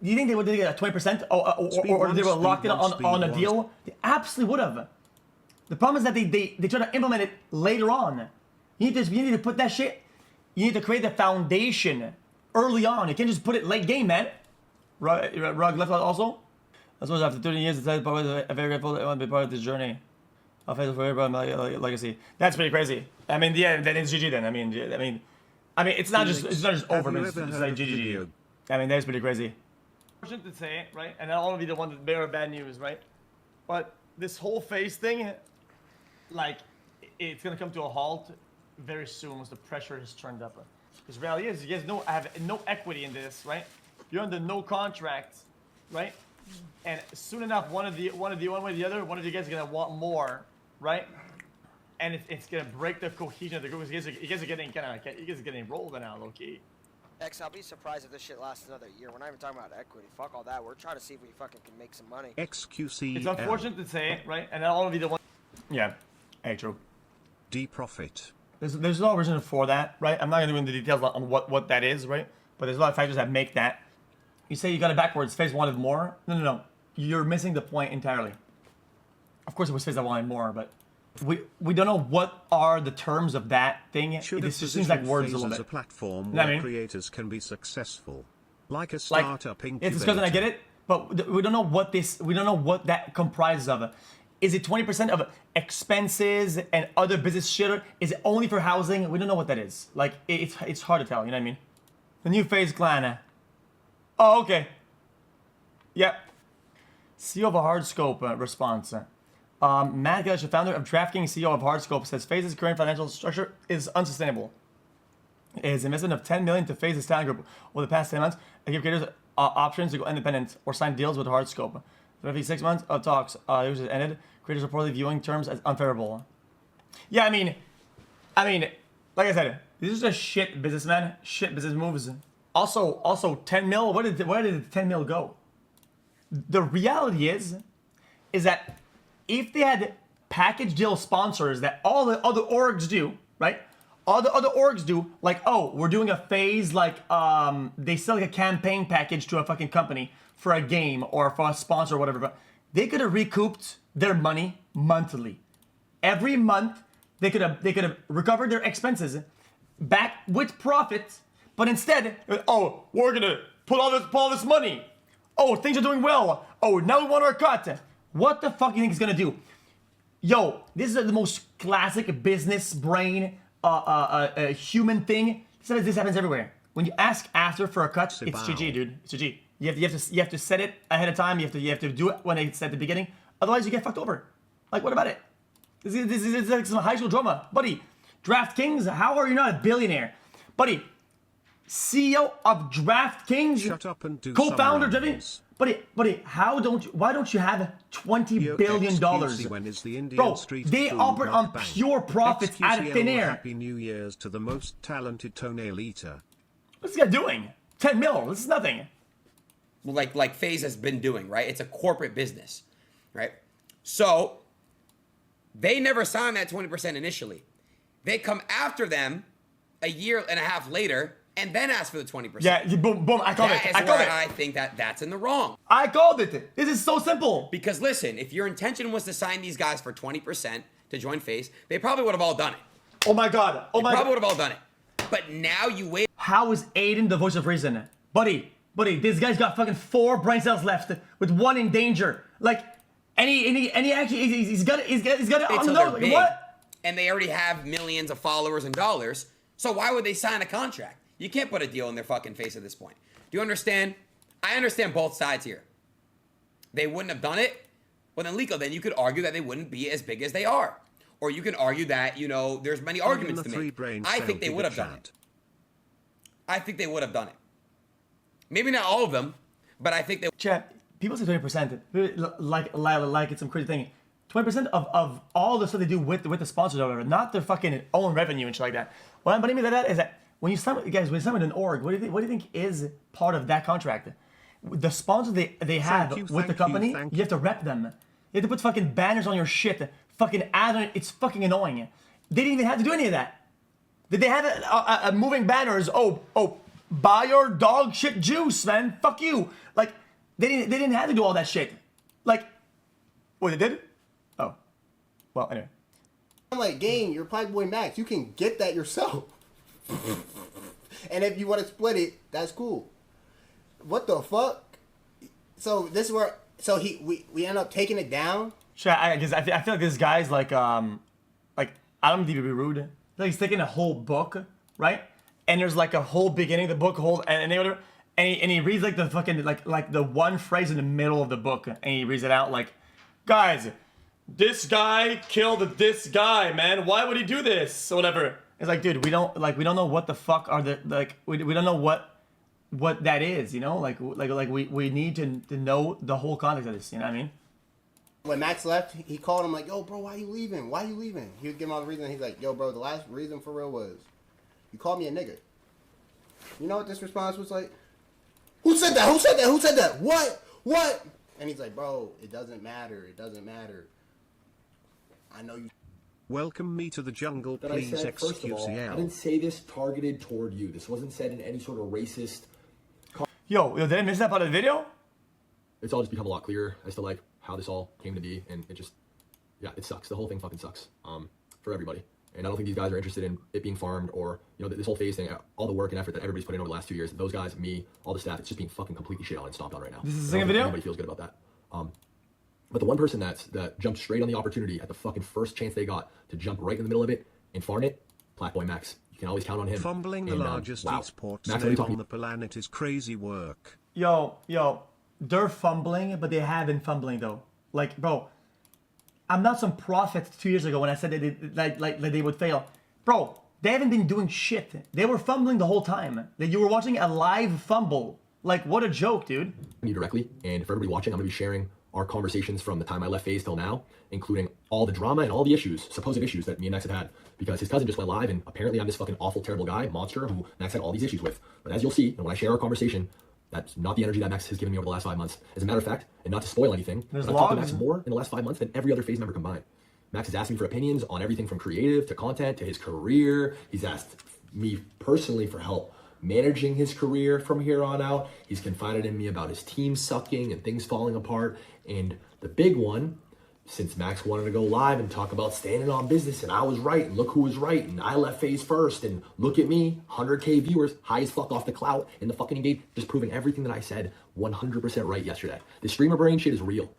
do you think they would get a 20% or they were locked in on a deal? They absolutely would have. The problem is that they try to implement it later on. You need to put that shit. You need to create the foundation early on. You can't just put it late game, man. Rug left out also. That's what after 30 years, decided I'm very grateful that I want to be part of this journey. I'll face forever my legacy. That's pretty crazy. I mean, yeah, then it's GG then. I mean, it's not just over. It's like GG. I mean, that's pretty crazy. Unfortunate to say, right? And I don't want to be the one that bear bad news, right? But this whole FaZe thing, like, it's gonna come to a halt very soon once the pressure is turned up. Because reality is, you guys have no equity in this, right? You're under no contract, right? And soon enough, one way or the other, one of you guys is gonna want more, right? And it's gonna break the cohesion of the group. You guys are getting rolled now, low key. X, I'll be surprised if this shit lasts another year. We're not even talking about equity. Fuck all that. We're trying to see if we fucking can make some money. XQC. It's unfortunate to say, right? And I'll be the one. Yeah, hey, true. D-profit. There's no reason for that, right? I'm not gonna go into details on what that is, right? But there's a lot of factors that make that. You say you got it backwards. FaZe wanted more. No. You're missing the point entirely. Of course, it was FaZe that wanted more, but we don't know what are the terms of that thing. It just seems like words a little bit. A platform where creators can be successful, like a startup incubator. It's because I get it, but we don't know what this. We don't know what that comprises of. Is it 20% of expenses and other business shit? Is it only for housing? We don't know what that is. Like it's hard to tell. You know what I mean? The new FaZe clan. Oh, okay. Yep. CEO of a Hardscope response. Matt Gillish, the founder of DraftKings, CEO of Hardscope, says FaZe's current financial structure is unsustainable. His investment of $10 million to FaZe's talent group over the past 10 months and give creators options to go independent or sign deals with Hardscope. Every 6 months of talks, it ended. Creators reportedly viewing terms as unfavorable. Yeah, I mean, like I said, this is just shit businessman, shit business moves. Also 10 mil. Where did the 10 mil go? The reality is that if they had package deal sponsors that all the other orgs do, right? All the other orgs do, like, oh, we're doing a FaZe, like, they sell like a campaign package to a fucking company for a game or for a sponsor or whatever. But they could have recouped their money monthly. Every month, they could have recovered their expenses back with profit. But instead, oh, we're gonna put all this money. Oh, things are doing well. Oh, now we want our cut. What the fuck do you think it's gonna do? Yo, this is the most classic business brain, human thing. This happens everywhere. when you ask after for a cut, it's Sibao. GG, dude. It's GG. You have to set it ahead of time. You have to do it when it's at the beginning. Otherwise, you get fucked over. Like, what about it? This is like some high school drama, buddy. DraftKings, how are you not a billionaire, buddy? CEO of DraftKings, Shut up and do co-founder, some Jimmy. rounds. Buddy, why don't you have $20 billion? XQC, when is the Indian Bro, street they food operate on mukbang? pure profits out of thin XQCL, air. Happy New Year's to the most talented toenail eater. What's this guy doing? 10 mil, this is nothing. Like FaZe has been doing, right? It's a corporate business, right? So they never signed that 20% initially. They come after them a year and a half later and then ask for the 20%. Yeah, boom, I called That it. is I called where it. I think that's in the wrong. I called it. This is so simple. Because listen, if your intention was to sign these guys for 20% to join FaZe, they probably would have all done it. Oh my god. Oh my Probably god. would have all done it. But now you wait. How is Aiden the voice of reason? Buddy, this guy's got fucking 4 brain cells left with 1 in danger. Like, any actually, he's got it on Until the they're nose. Like, big, what? and they already have millions of followers and dollars. So why would they sign a contract? You can't put a deal in their fucking face at this point. Do you understand? I understand both sides here. They wouldn't have done it. Well, then, Lico, then you could argue that they wouldn't be as big as they are. Or you can argue that, you know, there's many arguments to make. I think they would have done it. I think they would have done it. Maybe not all of them, but I think they. Chat, people say 20%. Like it's some crazy thing. 20% of all the stuff they do with the sponsors or whatever, not their fucking own revenue and shit like that. What I mean by that is that when you sign, guys, when you sign with an org, what do you think is part of that contract? The sponsors they have with the company, you have to rep them. You have to put fucking banners on your shit, fucking ads on it. It's fucking annoying. They didn't even have to do any of that. Did they have a moving banners? Oh, buy your dog shit juice, man. Fuck you. Like, they didn't have to do all that shit. Like, what, they did? Oh. Well, anyway. I'm like, gang, you're Pipe Boy Max. You can get that yourself. And if you want to split it, that's cool. What the fuck? So this is where, so we end up taking it down. Sure, I feel like this guy's like I don't need to be rude. Like he's taking a whole book, right? And there's like a whole beginning of the book, and he reads like the fucking like the one phrase in the middle of the book, and he reads it out like, guys, this guy killed this guy, man. Why would he do this? Or whatever. It's like, dude, we don't know what the fuck are the we don't know what that is, you know? Like we need to know the whole context of this, you know what I mean? When Max left, he called him like, yo, bro, why you leaving? Why you leaving? He would give him all the reason. He's like, yo, bro, the last reason for real was you called me a nigga. You know what this response was like? Who said that? Who said that? Who said that? What? And he's like, bro, it doesn't matter. It doesn't matter. I know you. Welcome me to the jungle, That please, I said, first of all, I XQCL. didn't say this targeted toward you. This wasn't said in any sort of racist. Yo, did I miss that part of the video? It's all just become a lot clearer as to like how this all came to be, and it just, yeah, it sucks. The whole thing fucking sucks for everybody. And I don't think these guys are interested in it being farmed or, you know, this whole FaZe thing, all the work and effort that everybody's put in over the last 2 years. Those guys, me, all the staff, it's just being fucking completely shit on and stomped on right now. This is the I second don't think video? Nobody feels good about that. But the one person that jumped straight on the opportunity at the fucking first chance they got to jump right in the middle of it and farm it, Blackboy Max. You can always count on him. Fumbling the And, largest wow. esports Max, what are you name talking on the planet is crazy work. Yo, they're fumbling, but they have been fumbling though. Like, bro, I'm not some prophet 2 years ago when I said that they would fail. Bro, they haven't been doing shit. They were fumbling the whole time. That you were watching a live fumble. Like, what a joke, dude. You directly, and for everybody watching, I'm gonna be sharing our conversations from the time I left FaZe till now, including all the drama and all the issues, supposed issues that me and Max have had, because his cousin just went live, and apparently I'm this fucking awful, terrible guy, monster, who Max had all these issues with. But as you'll see, and when I share our conversation, that's not the energy that Max has given me over the last 5 months. As a matter of fact, and not to spoil anything, but I've talked to Max more in the last 5 months than every other FaZe member combined. Max has asked me for opinions on everything from creative to content to his career. He's asked me personally for help managing his career from here on out. He's confided in me about his team sucking and things falling apart. And the big one, since Max wanted to go live and talk about standing on business, and I was right, and look who was right, and I left FaZe first, and look at me, 100K viewers, high as fuck off the clout, in the fucking engage, just proving everything that I said 100% right yesterday. The streamer brain shit is real.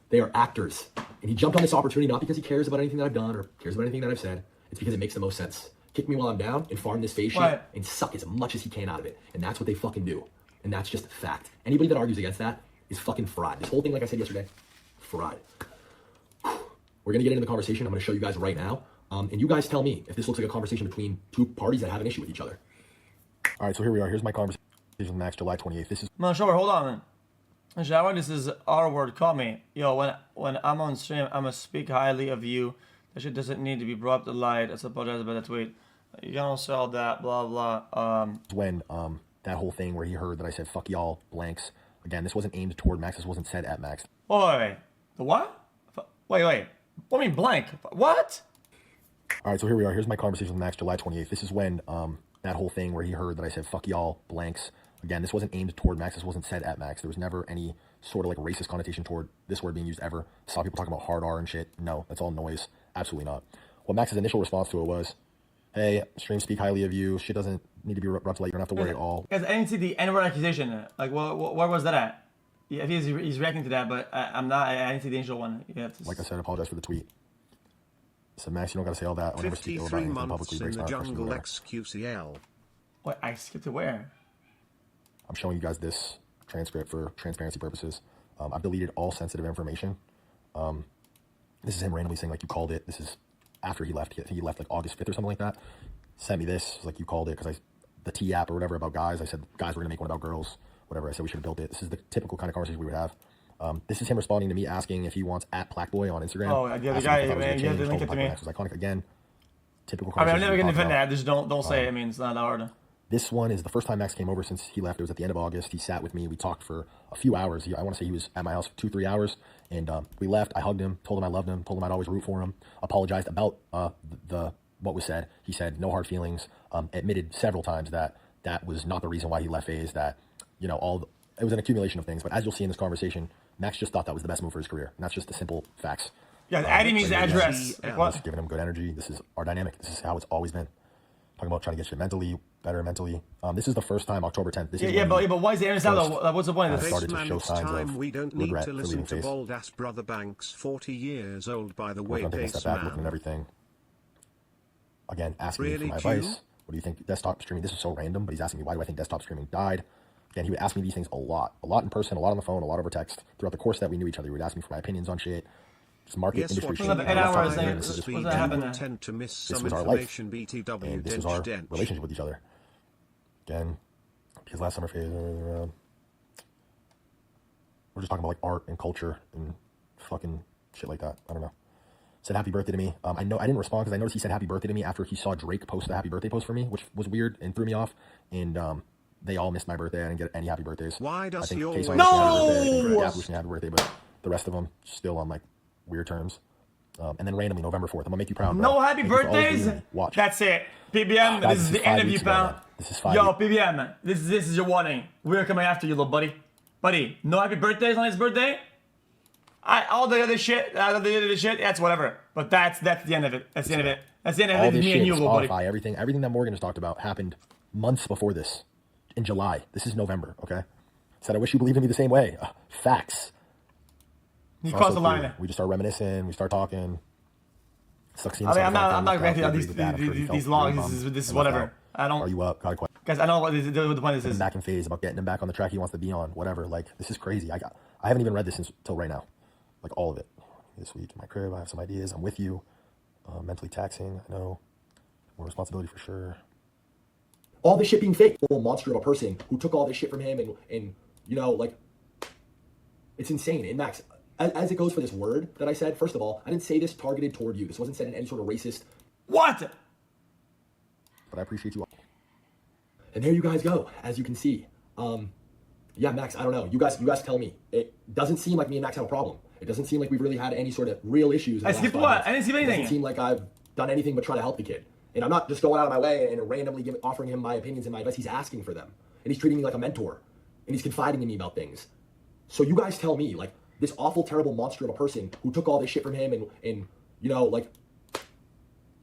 They are actors. And he jumped on this opportunity not because he cares about anything that I've done or cares about anything that I've said. It's because it makes the most sense. kick me while I'm down and farm this FaZe shit Right. and suck as much as he can out of it. And that's what they fucking do. And that's just a fact. Anybody that argues against that is fucking fried. This whole thing, like I said yesterday, fried. We're going to get into the conversation. I'm going to show you guys right now. And you guys tell me if this looks like a conversation between two parties that have an issue with each other. All right, so here we are. Here's my conversation with Max, July 28th. This is Man, sure, hold on, man. Shower, this is our word. Call me. Yo, when I'm on stream, I'ma speak highly of you. That shit doesn't need to be brought to light. I apologize about that tweet. You don't sell that, blah, blah. when that whole thing where he heard that I said, fuck y'all, blanks. Again, this wasn't aimed toward Max. This wasn't said at Max. Wait. The what? Wait. What do you mean blank? What? All right, so here we are. Here's my conversation with Max, July 28th. This is when that whole thing where he heard that I said, fuck y'all, blanks. Again, this wasn't aimed toward Max. This wasn't said at Max. There was never any sort of like racist connotation toward this word being used ever. Saw people talking about hard R and shit. No, that's all noise. Absolutely not. Well, Max's initial response to it was, hey, stream speak highly of you. Shit doesn't need to be rubbed to light. You don't have to worry at all. Guys, I didn't see the N-word accusation. Like, where was that at? Yeah, he's reacting to that, but I'm not. I didn't see the initial one. You have to... Like I said, I apologize for the tweet. So Max, you don't gotta say all that. I'll never speak ill about 53 anything months publicly. in Breaks the my heart, jungle personally, XQCL. What? I skipped to where? I'm showing you guys this transcript for transparency purposes. I've deleted all sensitive information. This is him randomly saying, like, you called it. This is after he left. I think he left like August 5th or something like that. Sent me this, like, you called it, because the T app or whatever about guys. I said guys were gonna make one about girls. Whatever. I said we should have built it. This is the typical kind of conversation we would have. This is him responding to me asking if he wants @PlaqueBoy on Instagram. Oh, yeah, the Asking guy, if I was gonna man, you have change, to link told it him to me. Max was iconic again. Typical I mean, I'm conversation never we gonna talk defend about. that. Just don't say it. I mean, it's not that hard. This one is the first time Max came over since he left. It was at the end of August. He sat with me. We talked for a few hours. I want to say he was at my house for 2-3 hours. And we left. I hugged him, told him I loved him, told him I'd always root for him. Apologized about what was said. He said no hard feelings. Admitted several times that that was not the reason why he left FaZe. That, you know, it was an accumulation of things. But as you'll see in this conversation, Max just thought that was the best move for his career. And that's just the simple facts. Yeah, adding means address. Like, what? Just giving him good energy. This is our dynamic. This is how it's always been. Talking about trying to get shit better mentally. This is the first time, October 10th. This is Yeah, but why is the end out? What's the point of I this? started to Man, show it's signs time of we don't need regret to for listen leaving to FaZe. bold ass brother Banks, 40 years old by the way, I'm taking a base step back, looking at man. everything. Again, asking me Really, for my Q? advice. What do you think desktop streaming? This is so random, but he's asking me, why do I think desktop streaming died? Again, he would ask me these things a lot in person, a lot on the phone, a lot over text. Throughout the course that we knew each other, he would ask me for my opinions on shit. Just market industry what shit. Another 8 And that's hours, all I'm like, doing. This is just what's me. that happened there? Tend to miss This some was our life, information, BTW, and this was dench, our dench. relationship with each other. Again, because last summer FaZe, we're just talking about like art and culture and fucking shit like that. I don't know. Said happy birthday to me. I didn't respond because I noticed he said happy birthday to me after he saw Drake post the happy birthday post for me, which was weird and threw me off. And they all missed my birthday. I didn't get any happy birthdays. Why does I think he K-Song always- wished me happy birthday. I think No! Gap wished me happy birthday, but the rest of them still on like weird terms. And then randomly November 4th, I'm gonna make you proud. No bro. happy Thank you for always birthdays. believing me. Watch. That's it. PBM, Guys, this is the 5 end of you, weeks ago, pal. man. This is 5 Yo, weeks. PBM, this is your warning. We're coming after you, little buddy. Buddy, no happy birthdays on his birthday. All the other shit, that's whatever. But that's the end of it. That's the end of it. That's the end of All it. this Me shit, and you, little buddy. Spotify, everything that Morgan has talked about happened months before this. In July. This is November, okay? Said, I wish you believed in me the same way. Facts. You It's crossed the also line. cool. We just start reminiscing. We start talking. Sucks seeing I mean, some I'm content not look reacting out, on agree with that. I'm sure he felt these really logs. bummed This is and left whatever. out. I don't. Are you up? Got a question. Guys, I know what the point of this is. Back in FaZe about getting him back on the track he wants to be on. Whatever. Like, this is crazy. I haven't even read this until right now. Like, all of it. This week in my crib, I have some ideas. I'm with you. Mentally taxing. I know. More responsibility for sure. All this shit being fake. A monster of a person who took all this shit from him and you know, like, it's insane. And Max, as it goes for this word that I said, first of all, I didn't say this targeted toward you. This wasn't said in any sort of racist. What? But I appreciate you all. And there you guys go, as you can see. Yeah, Max, I don't know. You guys tell me. It doesn't seem like me and Max have a problem. It doesn't seem like we've really had any sort of real issues. In the I last skipped 5 what? months. I didn't see It anything. doesn't seem like I've done anything but try to help the kid. And I'm not just going out of my way and randomly offering him my opinions and my advice. He's asking for them. And he's treating me like a mentor. And he's confiding in me about things. So you guys tell me, like, this awful, terrible monster of a person who took all this shit from him and you know, like,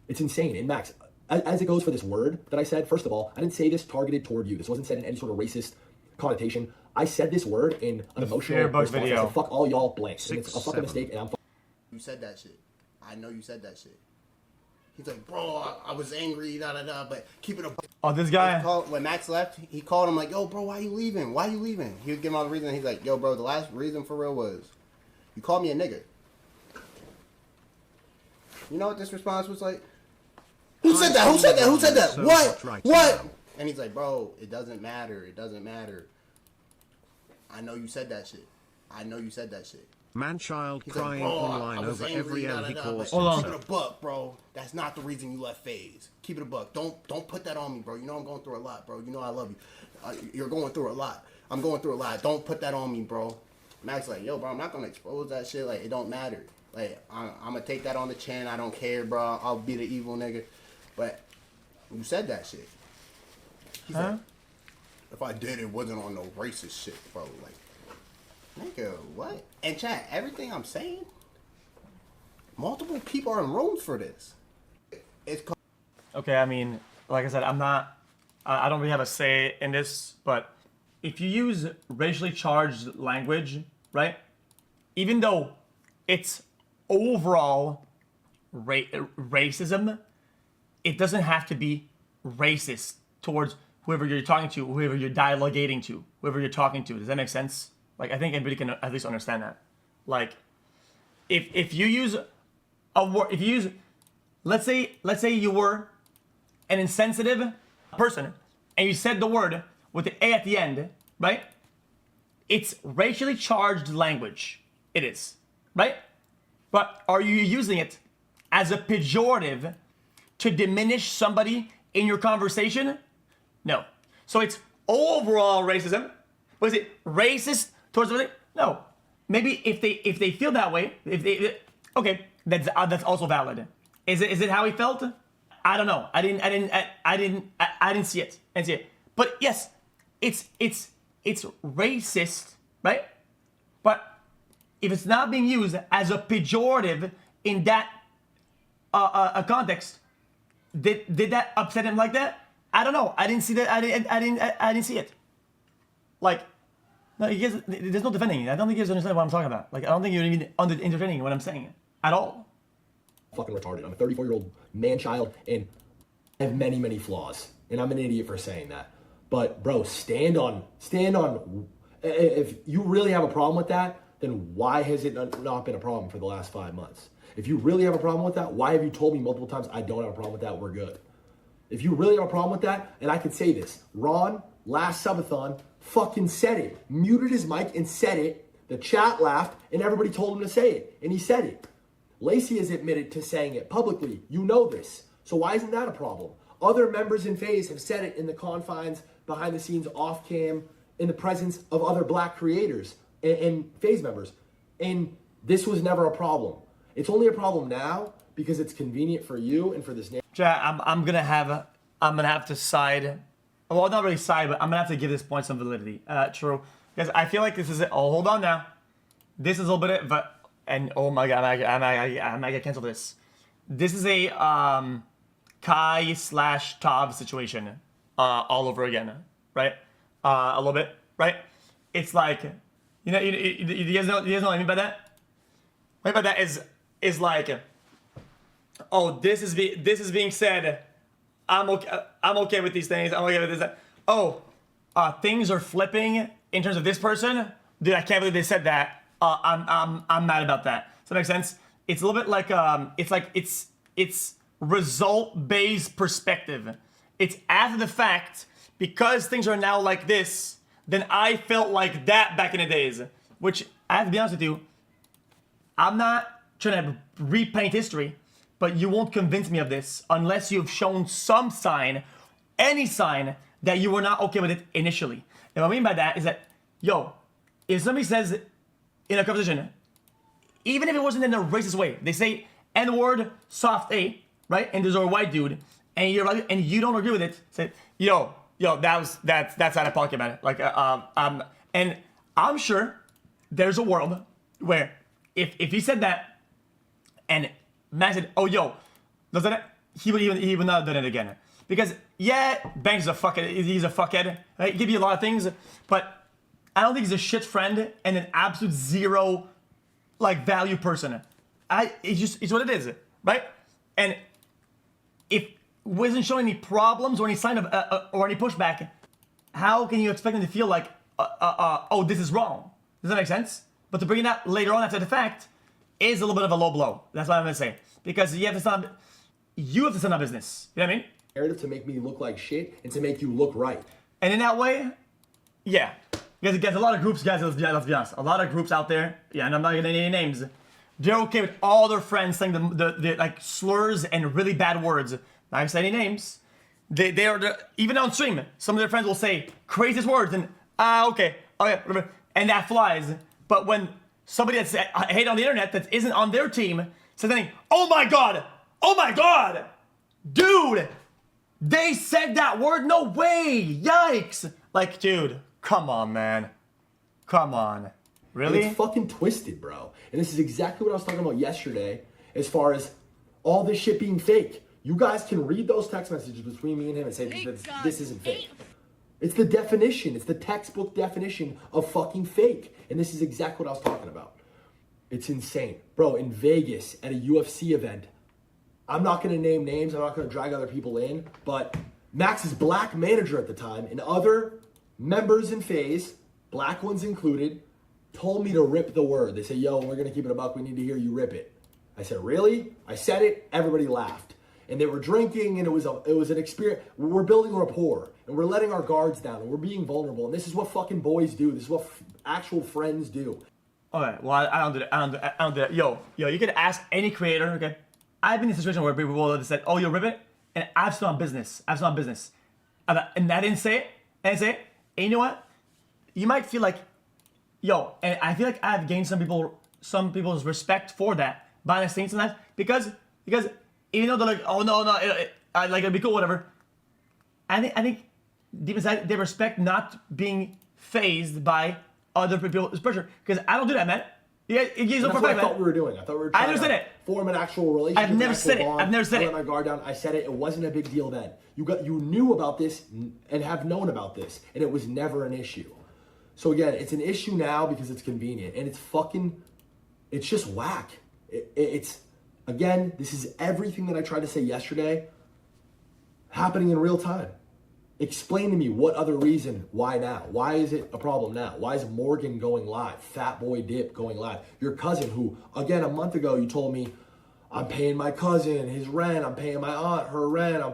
it's insane. And Max, as it goes for this word that I said, first of all, I didn't say this targeted toward you. This wasn't said in any sort of racist connotation. I said this word in an emotional Fearbug response. video. I said, fuck all y'all blanks. And it's a 6, fucking 7. mistake, and I'm You said that shit. I know you said that shit. He's like, bro, I was angry, but keep it a. Oh, this guy. When Max left, he called him like, yo, bro, why you leaving? Why you leaving? He would give him all the reason. He's like, yo, bro, the last reason for real was, you called me a nigga. You know what this response was like? Who said that? Who said that? Who said that? So What? right What? now. And he's like, bro, it doesn't matter. It doesn't matter. I know you said that shit. I know you said that shit. Man-child He's crying like, bro, online I was over angry, every L he calls Hold on. keep himself. it a buck, bro. That's not the reason you left FaZe. Keep it a buck. Don't put that on me, bro. You know I'm going through a lot, bro. You know I love you. You're going through a lot. I'm going through a lot. Don't put that on me, bro. Max like, yo, bro, I'm not gonna expose that shit. Like, it don't matter. Like, I'm gonna take that on the chin. I don't care, bro. I'll be the evil nigga. But you said that shit. He's like, if I did, it wasn't on no racist shit, bro. Like, nigga, what? And chat, everything I'm saying, multiple people are in rooms for this. It's called. Okay, I mean, like I said, I don't really have a say in this, but if you use racially charged language, right? Even though it's overall racism, it doesn't have to be racist towards whoever you're talking to, whoever you're dialogating to, whoever you're talking to. Does that make sense? Like, I think everybody can at least understand that. Like, if you use a word, if you use, let's say you were an insensitive person and you said the word with the A at the end, right? It's racially charged language. It is, right? But are you using it as a pejorative to diminish somebody in your conversation? No. So it's overall racism. Was it racist towards somebody? No. Maybe if they feel that way, okay, that's also valid. Is it how he felt? I don't know. I didn't see it. But yes, it's racist, right? But if it's not being used as a pejorative in that a context, did that upset him like that? I don't know. I didn't see that. I didn't see it. Like, no, there's no defending it. I don't think you guys understand what I'm talking about. Like, I don't think you're even entertaining what I'm saying at all. Fucking retarded. I'm a 34-year-old man-child, and I have many, many flaws. And I'm an idiot for saying that. But, bro, stand on. If you really have a problem with that, then why has it not been a problem for the last 5 months? If you really have a problem with that, why have you told me multiple times I don't have a problem with that, we're good? If you really have a problem with that, and I could say this, Ron, last subathon, fucking said it. Muted his mic and said it. The chat laughed, and everybody told him to say it. And he said it. Lacey has admitted to saying it publicly. You know this. So why isn't that a problem? Other members in FaZe have said it in the confines, behind the scenes, off cam, in the presence of other black creators and FaZe members. And this was never a problem. It's only a problem now because it's convenient for you and for this nation. Chat, I'm gonna have to side. Well, not really side, but I'm gonna have to give this point some validity. True, because I feel like this is it. Oh, hold on now. This is a little bit, and oh my god, I might get canceled for this. This is a Kai/Tav situation all over again, right? A little bit, right? It's like, you guys know what I mean by that? What I mean by that is like, oh, this is being said. I'm okay with these things. I'm okay with this. Oh, things are flipping in terms of this person. Dude, I can't believe they said that. I'm mad about that. Does that make sense? It's a little bit like it's result-based perspective. It's after the fact, because things are now like this, then I felt like that back in the days. Which, I have to be honest with you, I'm not trying to repaint history, but you won't convince me of this unless you've shown some sign, any sign, that you were not okay with it initially. And what I mean by that is that, yo, if somebody says in a conversation, even if it wasn't in a racist way, they say N-word, soft A, right? And there's a white dude, and you're like, and you don't agree with it, say, yo, that's out of pocket, man. Like, and I'm sure there's a world where if he said that, and Max said, oh, yo, doesn't it? He would not have done it again. Because, yeah, Banks is a fuckhead. He's a fuckhead. Right? He give you a lot of things. But I don't think he's a shit friend and an absolute zero, like, value person. It's what it is, right? And if wasn't showing any problems or any sign of or any pushback, how can you expect them to feel like, oh, this is wrong? Does that make sense? But to bring it up later on after the fact is a little bit of a low blow. That's what I'm gonna say. Because you have to stand up business. You know what I mean? Narrative to make me look like shit and to make you look right. And in that way, yeah. Because a lot of groups, guys, let's be honest. A lot of groups out there, yeah, and I'm not gonna name any names, they're okay with all their friends saying the like slurs and really bad words. Not gonna say any names. They are even on stream, some of their friends will say craziest words and okay, and that flies. But when somebody that's hate on the internet that isn't on their team says anything, oh my god, dude, they said that word, no way, yikes. Like, dude, come on, man. Come on. Really? And it's fucking twisted, bro. And this is exactly what I was talking about yesterday as far as all this shit being fake. You guys can read those text messages between me and him and say this isn't fake. It's the definition. It's the textbook definition of fucking fake. And this is exactly what I was talking about. It's insane. Bro, in Vegas at a UFC event, I'm not going to name names. I'm not going to drag other people in. But Max's black manager at the time and other members in FaZe, black ones included, told me to rip the word. They said, yo, we're going to keep it a buck. We need to hear you rip it. I said, really? I said it. Everybody laughed. And they were drinking, and it was an experience. We're building rapport, and we're letting our guards down, and we're being vulnerable. And this is what fucking boys do. This is what actual friends do. Okay, well, I don't do that. I don't do that. Yo, you can ask any creator, okay? I've been in a situation where people have said, oh, you'll rip it? And I've still on business. And I didn't say it. And you know what? You might feel like, yo, and I feel like I've gained some people's respect for that behind the scenes sometimes because even though they're like, oh no, it'll be cool, whatever. I think deep inside they respect not being phased by other people's pressure because I don't do that, man. That's what I thought we were doing. I thought we were trying to form an actual relationship. I've never said it. I've never said it. I let my guard down. I said it. It wasn't a big deal then. You knew about this and have known about this, and it was never an issue. So again, it's an issue now because it's convenient, and it's just whack. Again, this is everything that I tried to say yesterday happening in real time. Explain to me what other reason, why now? Why is it a problem now? Why is Morgan going live? Fat Boy Dip going live? Your cousin who, again, a month ago you told me, I'm paying my cousin his rent, I'm paying my aunt her rent,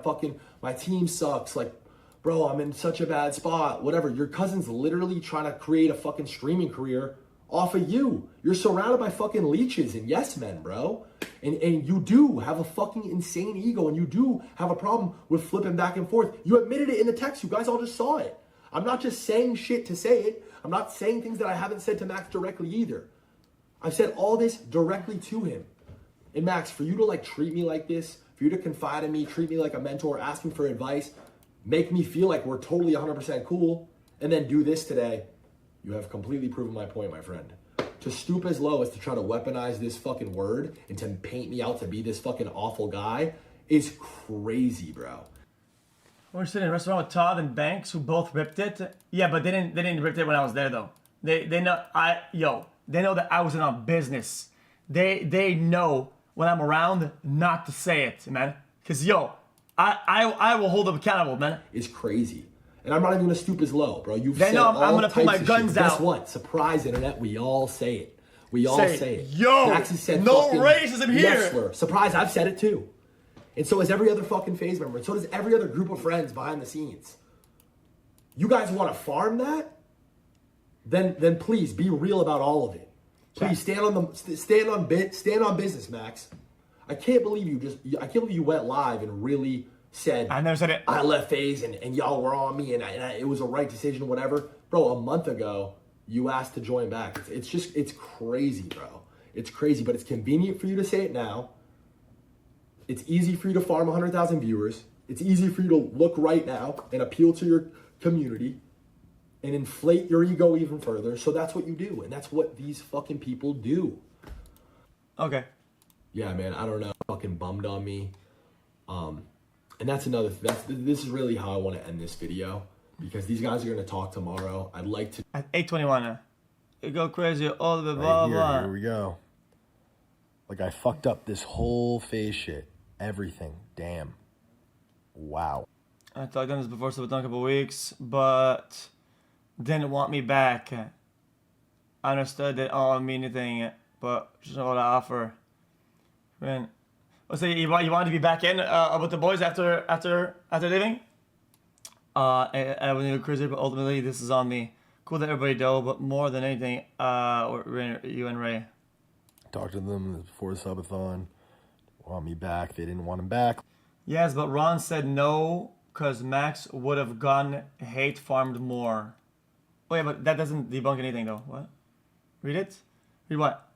my team sucks. Like, bro, I'm in such a bad spot, whatever. Your cousin's literally trying to create a fucking streaming career off of you. You're surrounded by fucking leeches and yes men, bro. And you do have a fucking insane ego and you do have a problem with flipping back and forth. You admitted it in the text. You guys all just saw it. I'm not just saying shit to say it. I'm not saying things that I haven't said to Max directly either. I've said all this directly to him. And Max, for you to like treat me like this, for you to confide in me, treat me like a mentor, ask me for advice, make me feel like we're totally 100% cool, and then do this today, you have completely proven my point, my friend. To stoop as low as to try to weaponize this fucking word and to paint me out to be this fucking awful guy is crazy, bro. We're sitting in a restaurant with Todd and Banks who both ripped it. Yeah, but they didn't rip it when I was there though. They know they know that I was in on business. They know when I'm around not to say it, man. Cause I will hold them accountable, man. It's crazy. And I'm not even gonna stoop as low, bro. You've said all I'm gonna pull my guns out. Guess what? Surprise, internet. We all say it. We all say it. Yo, Max has said no racism here. Wrestler. Surprise, I've said it too. And so has every other fucking FaZe member. And so does every other group of friends behind the scenes. You guys want to farm that? Then please be real about all of it. Please stand on business, Max. I can't believe you went live and really said, I never said it. I left FaZe and y'all were on me and it was a right decision, whatever. Bro, a month ago, you asked to join back. It's crazy, bro. It's crazy, but it's convenient for you to say it now. It's easy for you to farm 100,000 viewers. It's easy for you to look right now and appeal to your community and inflate your ego even further. So that's what you do. And that's what these fucking people do. Okay. Yeah, man, I don't know. Fucking bummed on me. And that's this is really how I want to end this video because these guys are going to talk tomorrow. I'd like to. At 8:21, it go crazy all the blah blah. Here we go. Like I fucked up this whole FaZe shit. Everything. Damn. Wow. I talked on this before, so it's done a couple weeks, but didn't want me back. I understood that all mean anything, but just know what I offer. Man, let's say you wanted to be back in with the boys after leaving. I was a crazy, but ultimately this is on me. Cool that everybody know, but more than anything, you and Ray. Talked to them before the subathon. Want me back. They didn't want him back. Yes, but Ron said no, because Max would have gone hate farmed more. Oh yeah, but that doesn't debunk anything though. What? Read it? Read what?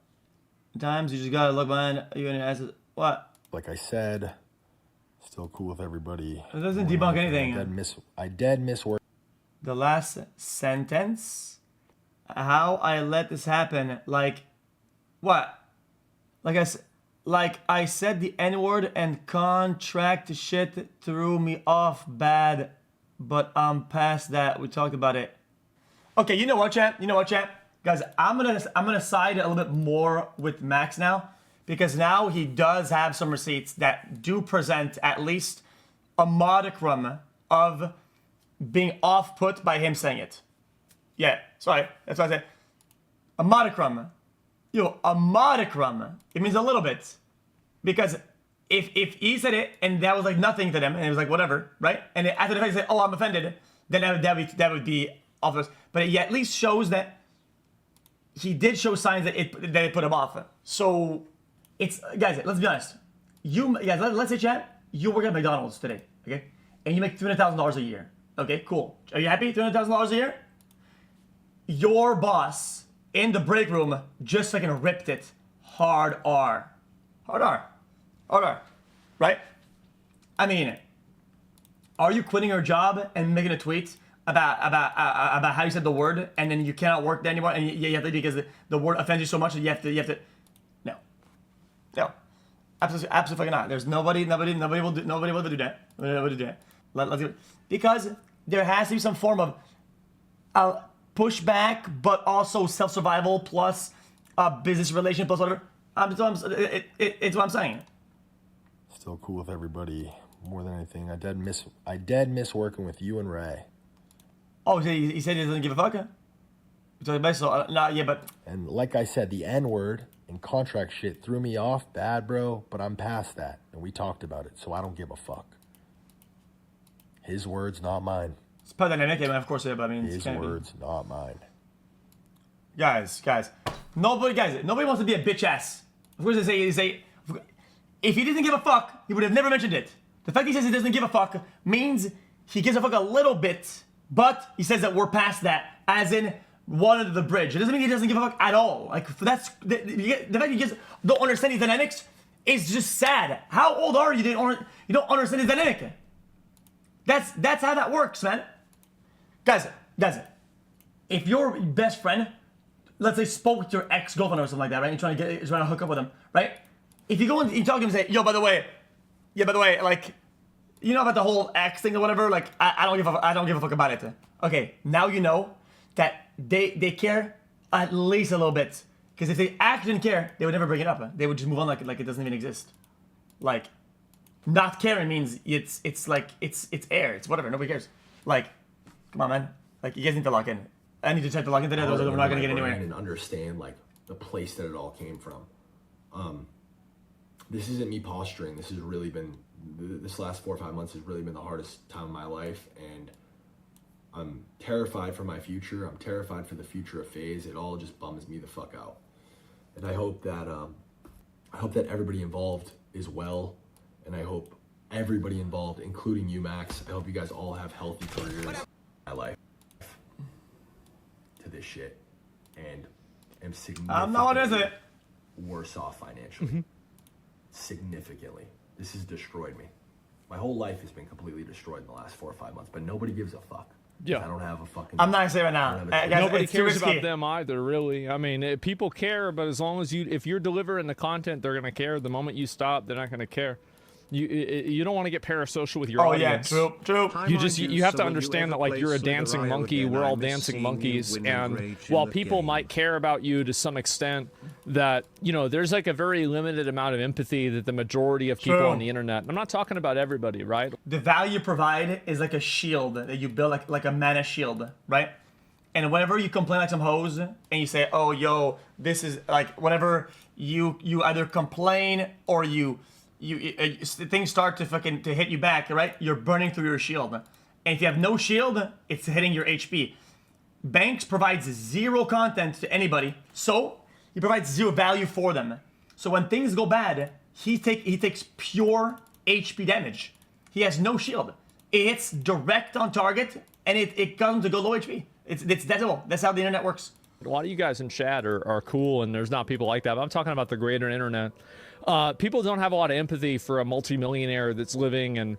Sometimes you just gotta look behind you and ask what? Like I said, still cool with everybody. It doesn't debunk anything. I dead miss work. The last sentence? How I let this happen? Like, what? Like I said the N-word and contract shit threw me off bad, but I'm past that. We talked about it. Okay, you know what, chat? Guys, I'm gonna side a little bit more with Max now, because now he does have some receipts that do present at least a modicum of being off-put by him saying it. Yeah, sorry, that's what I said. A modicum. A modicum. It means a little bit. Because if he said it and that was like nothing to them and it was like whatever, right? And after the fact he said, oh, I'm offended, then that would be obvious. But it at least shows that he did show signs that it put him off. So it's, guys, let's be honest. Let's say, chat, you work at McDonald's today, okay? And you make $300,000 a year. Okay, cool. Are you happy? $300,000 a year? Your boss in the break room just fucking ripped it hard R. Hard R. Right? I mean, are you quitting your job and making a tweet about how you said the word and then you cannot work there anymore and you have to, because the word offends you so much that you have to no. Absolutely fucking not. There's nobody will do that. Nobody will do that. Let's do it. Because there has to be some form of pushback, but also self-survival plus business relation plus whatever. It's what I'm saying. Still cool with everybody. More than anything, I dead miss working with you and Ray. Oh, he said he doesn't give a fuck. But And like I said, the N-word and contract shit threw me off bad, bro. But I'm past that, and we talked about it, so I don't give a fuck. His words, not mine. It's part of the dynamic, of course. Yeah, but I mean, his words, not mine. Guys, nobody wants to be a bitch ass. Of course, they say, if he didn't give a fuck, he would have never mentioned it. The fact he says he doesn't give a fuck means he gives a fuck a little bit, but he says that we're past that, as in water to the bridge. It doesn't mean he doesn't give a fuck at all. Like, that's the fact he just don't understand his dynamics is just sad. How old are you? You don't understand his dynamic. That's how that works, man. Guys, if your best friend, let's say, spoke with your ex-girlfriend or something like that, right? You're trying to hook up with him, right? If you go and you talk to him and say, yo, by the way, like, you know about the whole ex thing or whatever, like, I don't give a fuck about it. Okay, now you know that they care at least a little bit. Because if they actually didn't care, they would never bring it up. They would just move on like it doesn't even exist. Like, not caring means it's air, it's whatever, nobody cares. Like, come on, man. Like, you guys need to lock in. I need to try to lock in today, we're not gonna get anywhere. And understand like the place that it all came from. This isn't me posturing. This has really been, this last 4 or 5 months has really been the hardest time of my life, and I'm terrified for my future. I'm terrified for the future of FaZe. It all just bums me the fuck out. And I hope that everybody involved is well, and I hope everybody involved, including you, Max, I hope you guys all have healthy careers in my life to this shit, and am significantly worse off financially. Significantly. This has destroyed me. My whole life has been completely destroyed in the last 4 or 5 months, but nobody gives a fuck. Yeah. I don't have a fucking... I'm not gonna say right now. Nobody cares about them either, really. I mean, people care, but as long as if you're delivering the content, they're gonna care. The moment you stop, they're not gonna care. You don't want to get parasocial with your Oh yeah, audience. true. You have to understand that like you're a dancing monkey. We're all dancing monkeys, and while people might care about you to some extent, that there's like a very limited amount of empathy that the majority of people on the internet. I'm not talking about everybody, right? The value you provide is like a shield that you build, like a mana shield, right? And whenever you complain like some hoes and you say, oh yo, this is like, whenever you either complain or things start to hit you back, right? You're burning through your shield. And if you have no shield, it's hitting your HP. Banks provides zero content to anybody, so he provides zero value for them. So when things go bad, he takes pure HP damage. He has no shield. It hits direct on target, and it comes to go low HP. It's deadable. That's how the internet works. A lot of you guys in chat are cool, and there's not people like that. But I'm talking about the greater internet. People don't have a lot of empathy for a multimillionaire that's living and,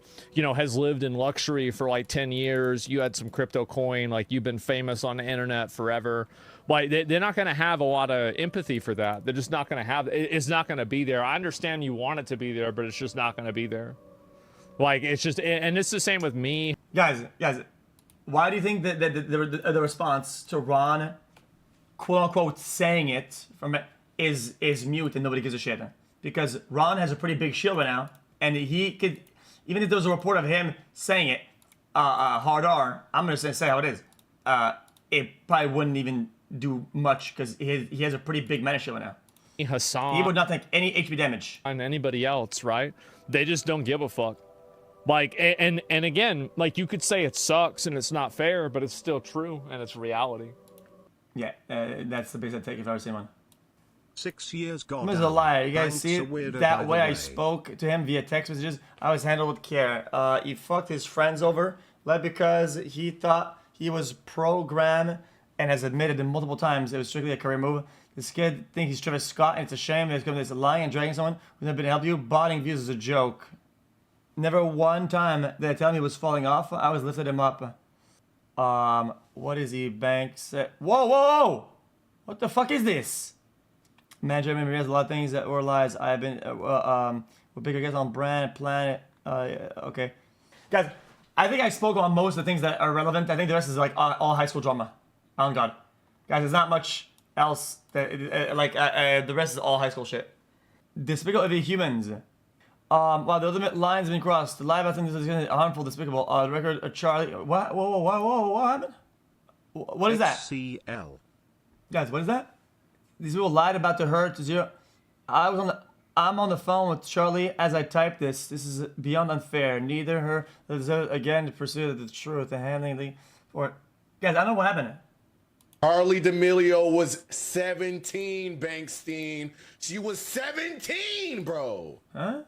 has lived in luxury for like 10 years. You had some crypto coin, like you've been famous on the internet forever. Like they're not going to have a lot of empathy for that. They're just not going to have, it's not going to be there. I understand you want it to be there, but it's just not going to be there. Like it's just, and it's the same with me. Guys, why do you think that the response to Ron, quote unquote, saying it is mute and nobody gives a shit? Because Ron has a pretty big shield right now, and he could, even if there was a report of him saying it, hard R, I'm gonna say how it is. It probably wouldn't even do much because he has a pretty big mana shield right now. Hassan, he would not take any HP damage. And anybody else, right? They just don't give a fuck. Like, and again, like you could say it sucks and it's not fair, but it's still true and it's reality. Yeah, that's the biggest take if I ever seen one. 6 years gone. I'm just a liar. You guys see it? That way I spoke to him via text messages. I was handled with care. He fucked his friends over, like because he thought he was pro-Graham and has admitted it multiple times it was strictly a career move. This kid thinks he's Travis Scott, and it's a shame that he's coming to lying and dragging someone who's never been to help you. Botting views is a joke. Never one time did I tell him he was falling off. I was lifting him up. What is he? Banks. Whoa! What the fuck is this? Manager maybe has a lot of things that were lies. I've been with bigger guests on brand, planet. Okay, guys, I think I spoke on most of the things that are relevant. I think the rest is like all high school drama. On God, guys, there's not much else. The rest is all high school shit. Despicable of the humans. Wow, the ultimate lines have been crossed. The live action is harmful, despicable. The record, Charlie. What? Whoa! What happened? What is that? XCL. Guys, what is that? These people lied about the hurt to zero. I'm on the phone with Charlie as I type this. This is beyond unfair. Neither her again to pursue the truth, the handling for. Guys, I don't know what happened. Harley D'Amelio was 17, Bankstein. She was 17, bro. Huh?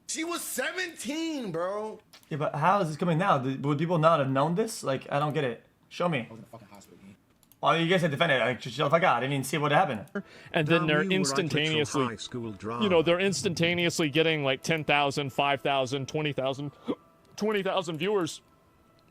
She was 17, bro. Yeah, but how is this coming now? Would people not have known this? Like, I don't get it. Show me. Oh, you guys had defended it. Like, shut the fuck out. I didn't even see what happened. And then they're instantaneously, they're instantaneously getting like 10,000, 5,000, 20,000 viewers.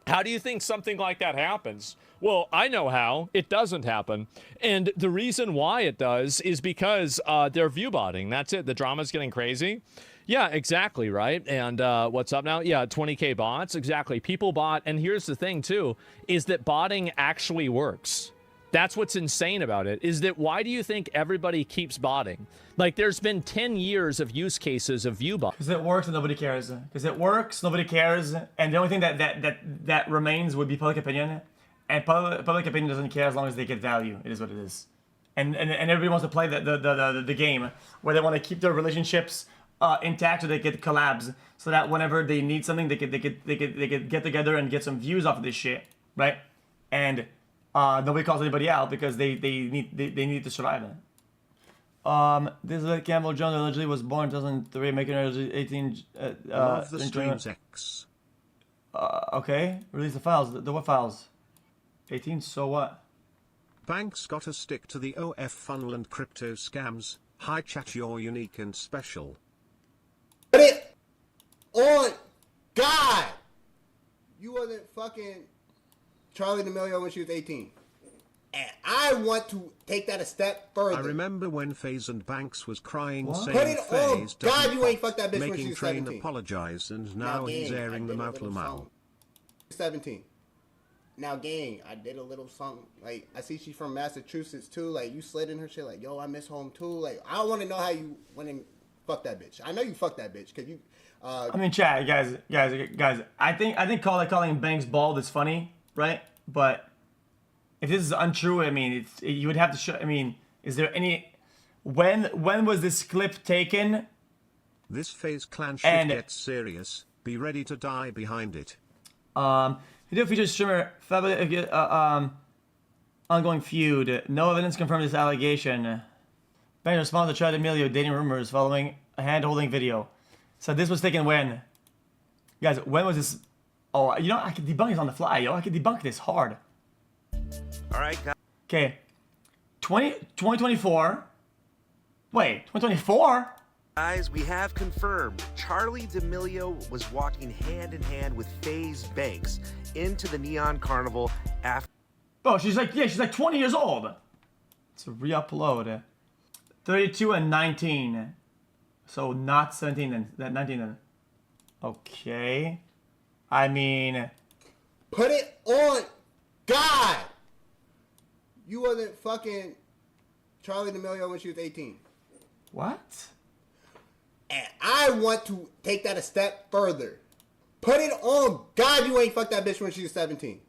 How do you think something like that happens? Well, I know how. It doesn't happen. And the reason why it does is because they're view botting. That's it. The drama's getting crazy. Yeah, exactly, right? And what's up now? Yeah, 20K bots. Exactly. People bot. And here's the thing, too, is that botting actually works. That's what's insane about it, is that why do you think everybody keeps botting? Like, there's been 10 years of use cases of view bot. Because it works and nobody cares. Because it works, nobody cares. And the only thing that remains would be public opinion. And public opinion doesn't care as long as they get value. It is what it is. And everybody wants to play the game where they want to keep their relationships intact so they get collabs. So that whenever they need something, they could get together and get some views off of this shit. Right? And nobody calls anybody out because they need to survive. This is Campbell Jones allegedly was born in 2003, making her 18. Love the streams X. Okay, release the files. The what files? 18. So what? Banks gotta stick to the OF funnel and crypto scams. Hi chat, you're unique and special. Put it on God. You wasn't fucking Charlie D'Amelio when she was 18. And I want to take that a step further. I remember when FaZe and Banks was crying, What? saying Put it on FaZe God, doesn't you ain't pop, fucked that bitch when making she was Train 17. apologize, and now he's gang, airing I them did a out little Lamau. something. 17. Now, gang, I did a little something. Like, I see she's from Massachusetts, too. Like, you slid in her shit. Like, yo, I miss home, too. Like, I want to know how you went and fucked that bitch. I know you fucked that bitch, because you... I mean, chat, guys. I think calling Banks bald is funny, right? But if this is untrue, I mean, you would have to show. I mean, is there any? When was this clip taken? This FaZe clan shit gets serious. Be ready to die behind it. Video features streamer ongoing feud. No evidence confirmed this allegation. Banks responds to Chad Emilio dating rumors following a hand-holding video. So this was taken when? Guys, when was this? Oh, you know, I can debunk this on the fly, yo. I can debunk this hard. All right, guys. Okay. 2024. Wait, 2024? Guys, we have confirmed Charlie D'Amelio was walking hand in hand with FaZe Banks into the Neon Carnival after. Oh, she's like 20 years old. It's a re-upload. 32 and 19. So not 17 then, that 19 then. Okay. I mean, Put it on God! You wasn't fucking Charlie D'Amelio when she was 18. what? And I want to take that a step further. Put it on God, you ain't fucked that bitch when she was 17.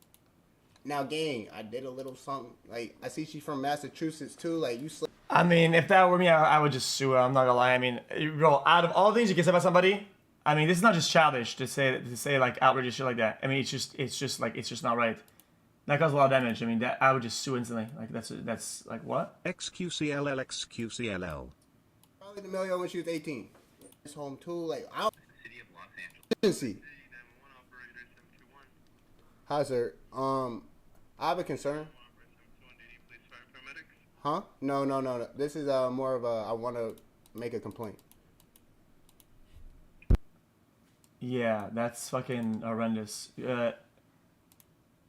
Now, gang, I did a little something. Like, I see she's from Massachusetts, too. Like, you slid. I mean, if that were me, I would just sue her. I'm not gonna lie. I mean, bro, out of all things you can say about somebody, I mean, this is not just childish to say like outrageous shit like that. I mean, it's just not right. That caused a lot of damage. I mean, that I would just sue instantly. Like that's like what? XQCLL XQCLL. Charlie D'Amelio when she was 18. It's home, too. Like, I agency. Hi, sir. I have a concern. Huh? No. This is more of a, I want to make a complaint. Yeah, that's fucking horrendous.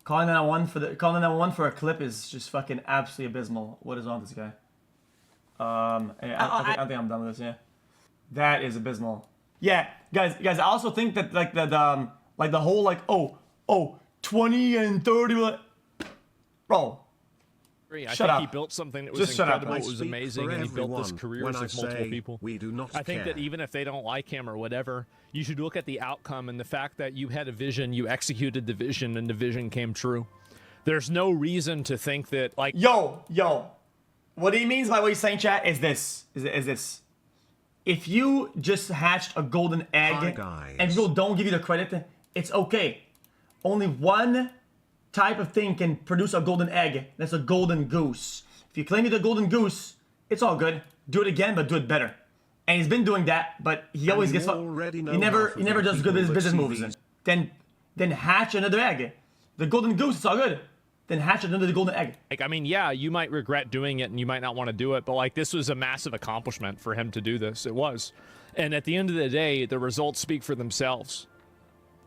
Calling 911 for a clip is just fucking absolutely abysmal. What is wrong with this guy? I think I'm done with this. Yeah, that is abysmal. Yeah, guys, I also think that like the whole like 20 and 30, bro. I Shut think up. he built something that was Just shut up. incredible, I it was speak amazing, for and he built this everyone careers when I of multiple say people. we do not I think that care. even if they don't like him or whatever, you should look at the outcome and the fact that you had a vision, you executed the vision, and the vision came true. There's no reason to think that, like... Yo. What he means by what he's saying, chat, is this. If you just hatched a golden egg Hi, guys. and people don't give you the credit, it's okay. Only one type of thing can produce a golden egg. That's a golden goose. If you claim you're the golden goose, it's all good. Do it again, but do it better. And he's been doing that, but he always gets already know he never half of does the good people that business see moves. these. Then hatch another egg. The golden goose, it's all good. Then hatch another golden egg. Like, I mean, yeah, you might regret doing it and you might not want to do it, but like this was a massive accomplishment for him to do this. It was. And at the end of the day, the results speak for themselves.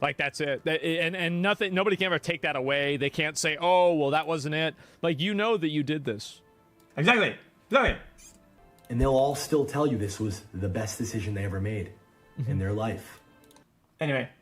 Like, that's it. And nobody can ever take that away. They can't say, oh, well, that wasn't it. Like, you know that you did this. Exactly. And they'll all still tell you this was the best decision they ever made in their life. Anyway,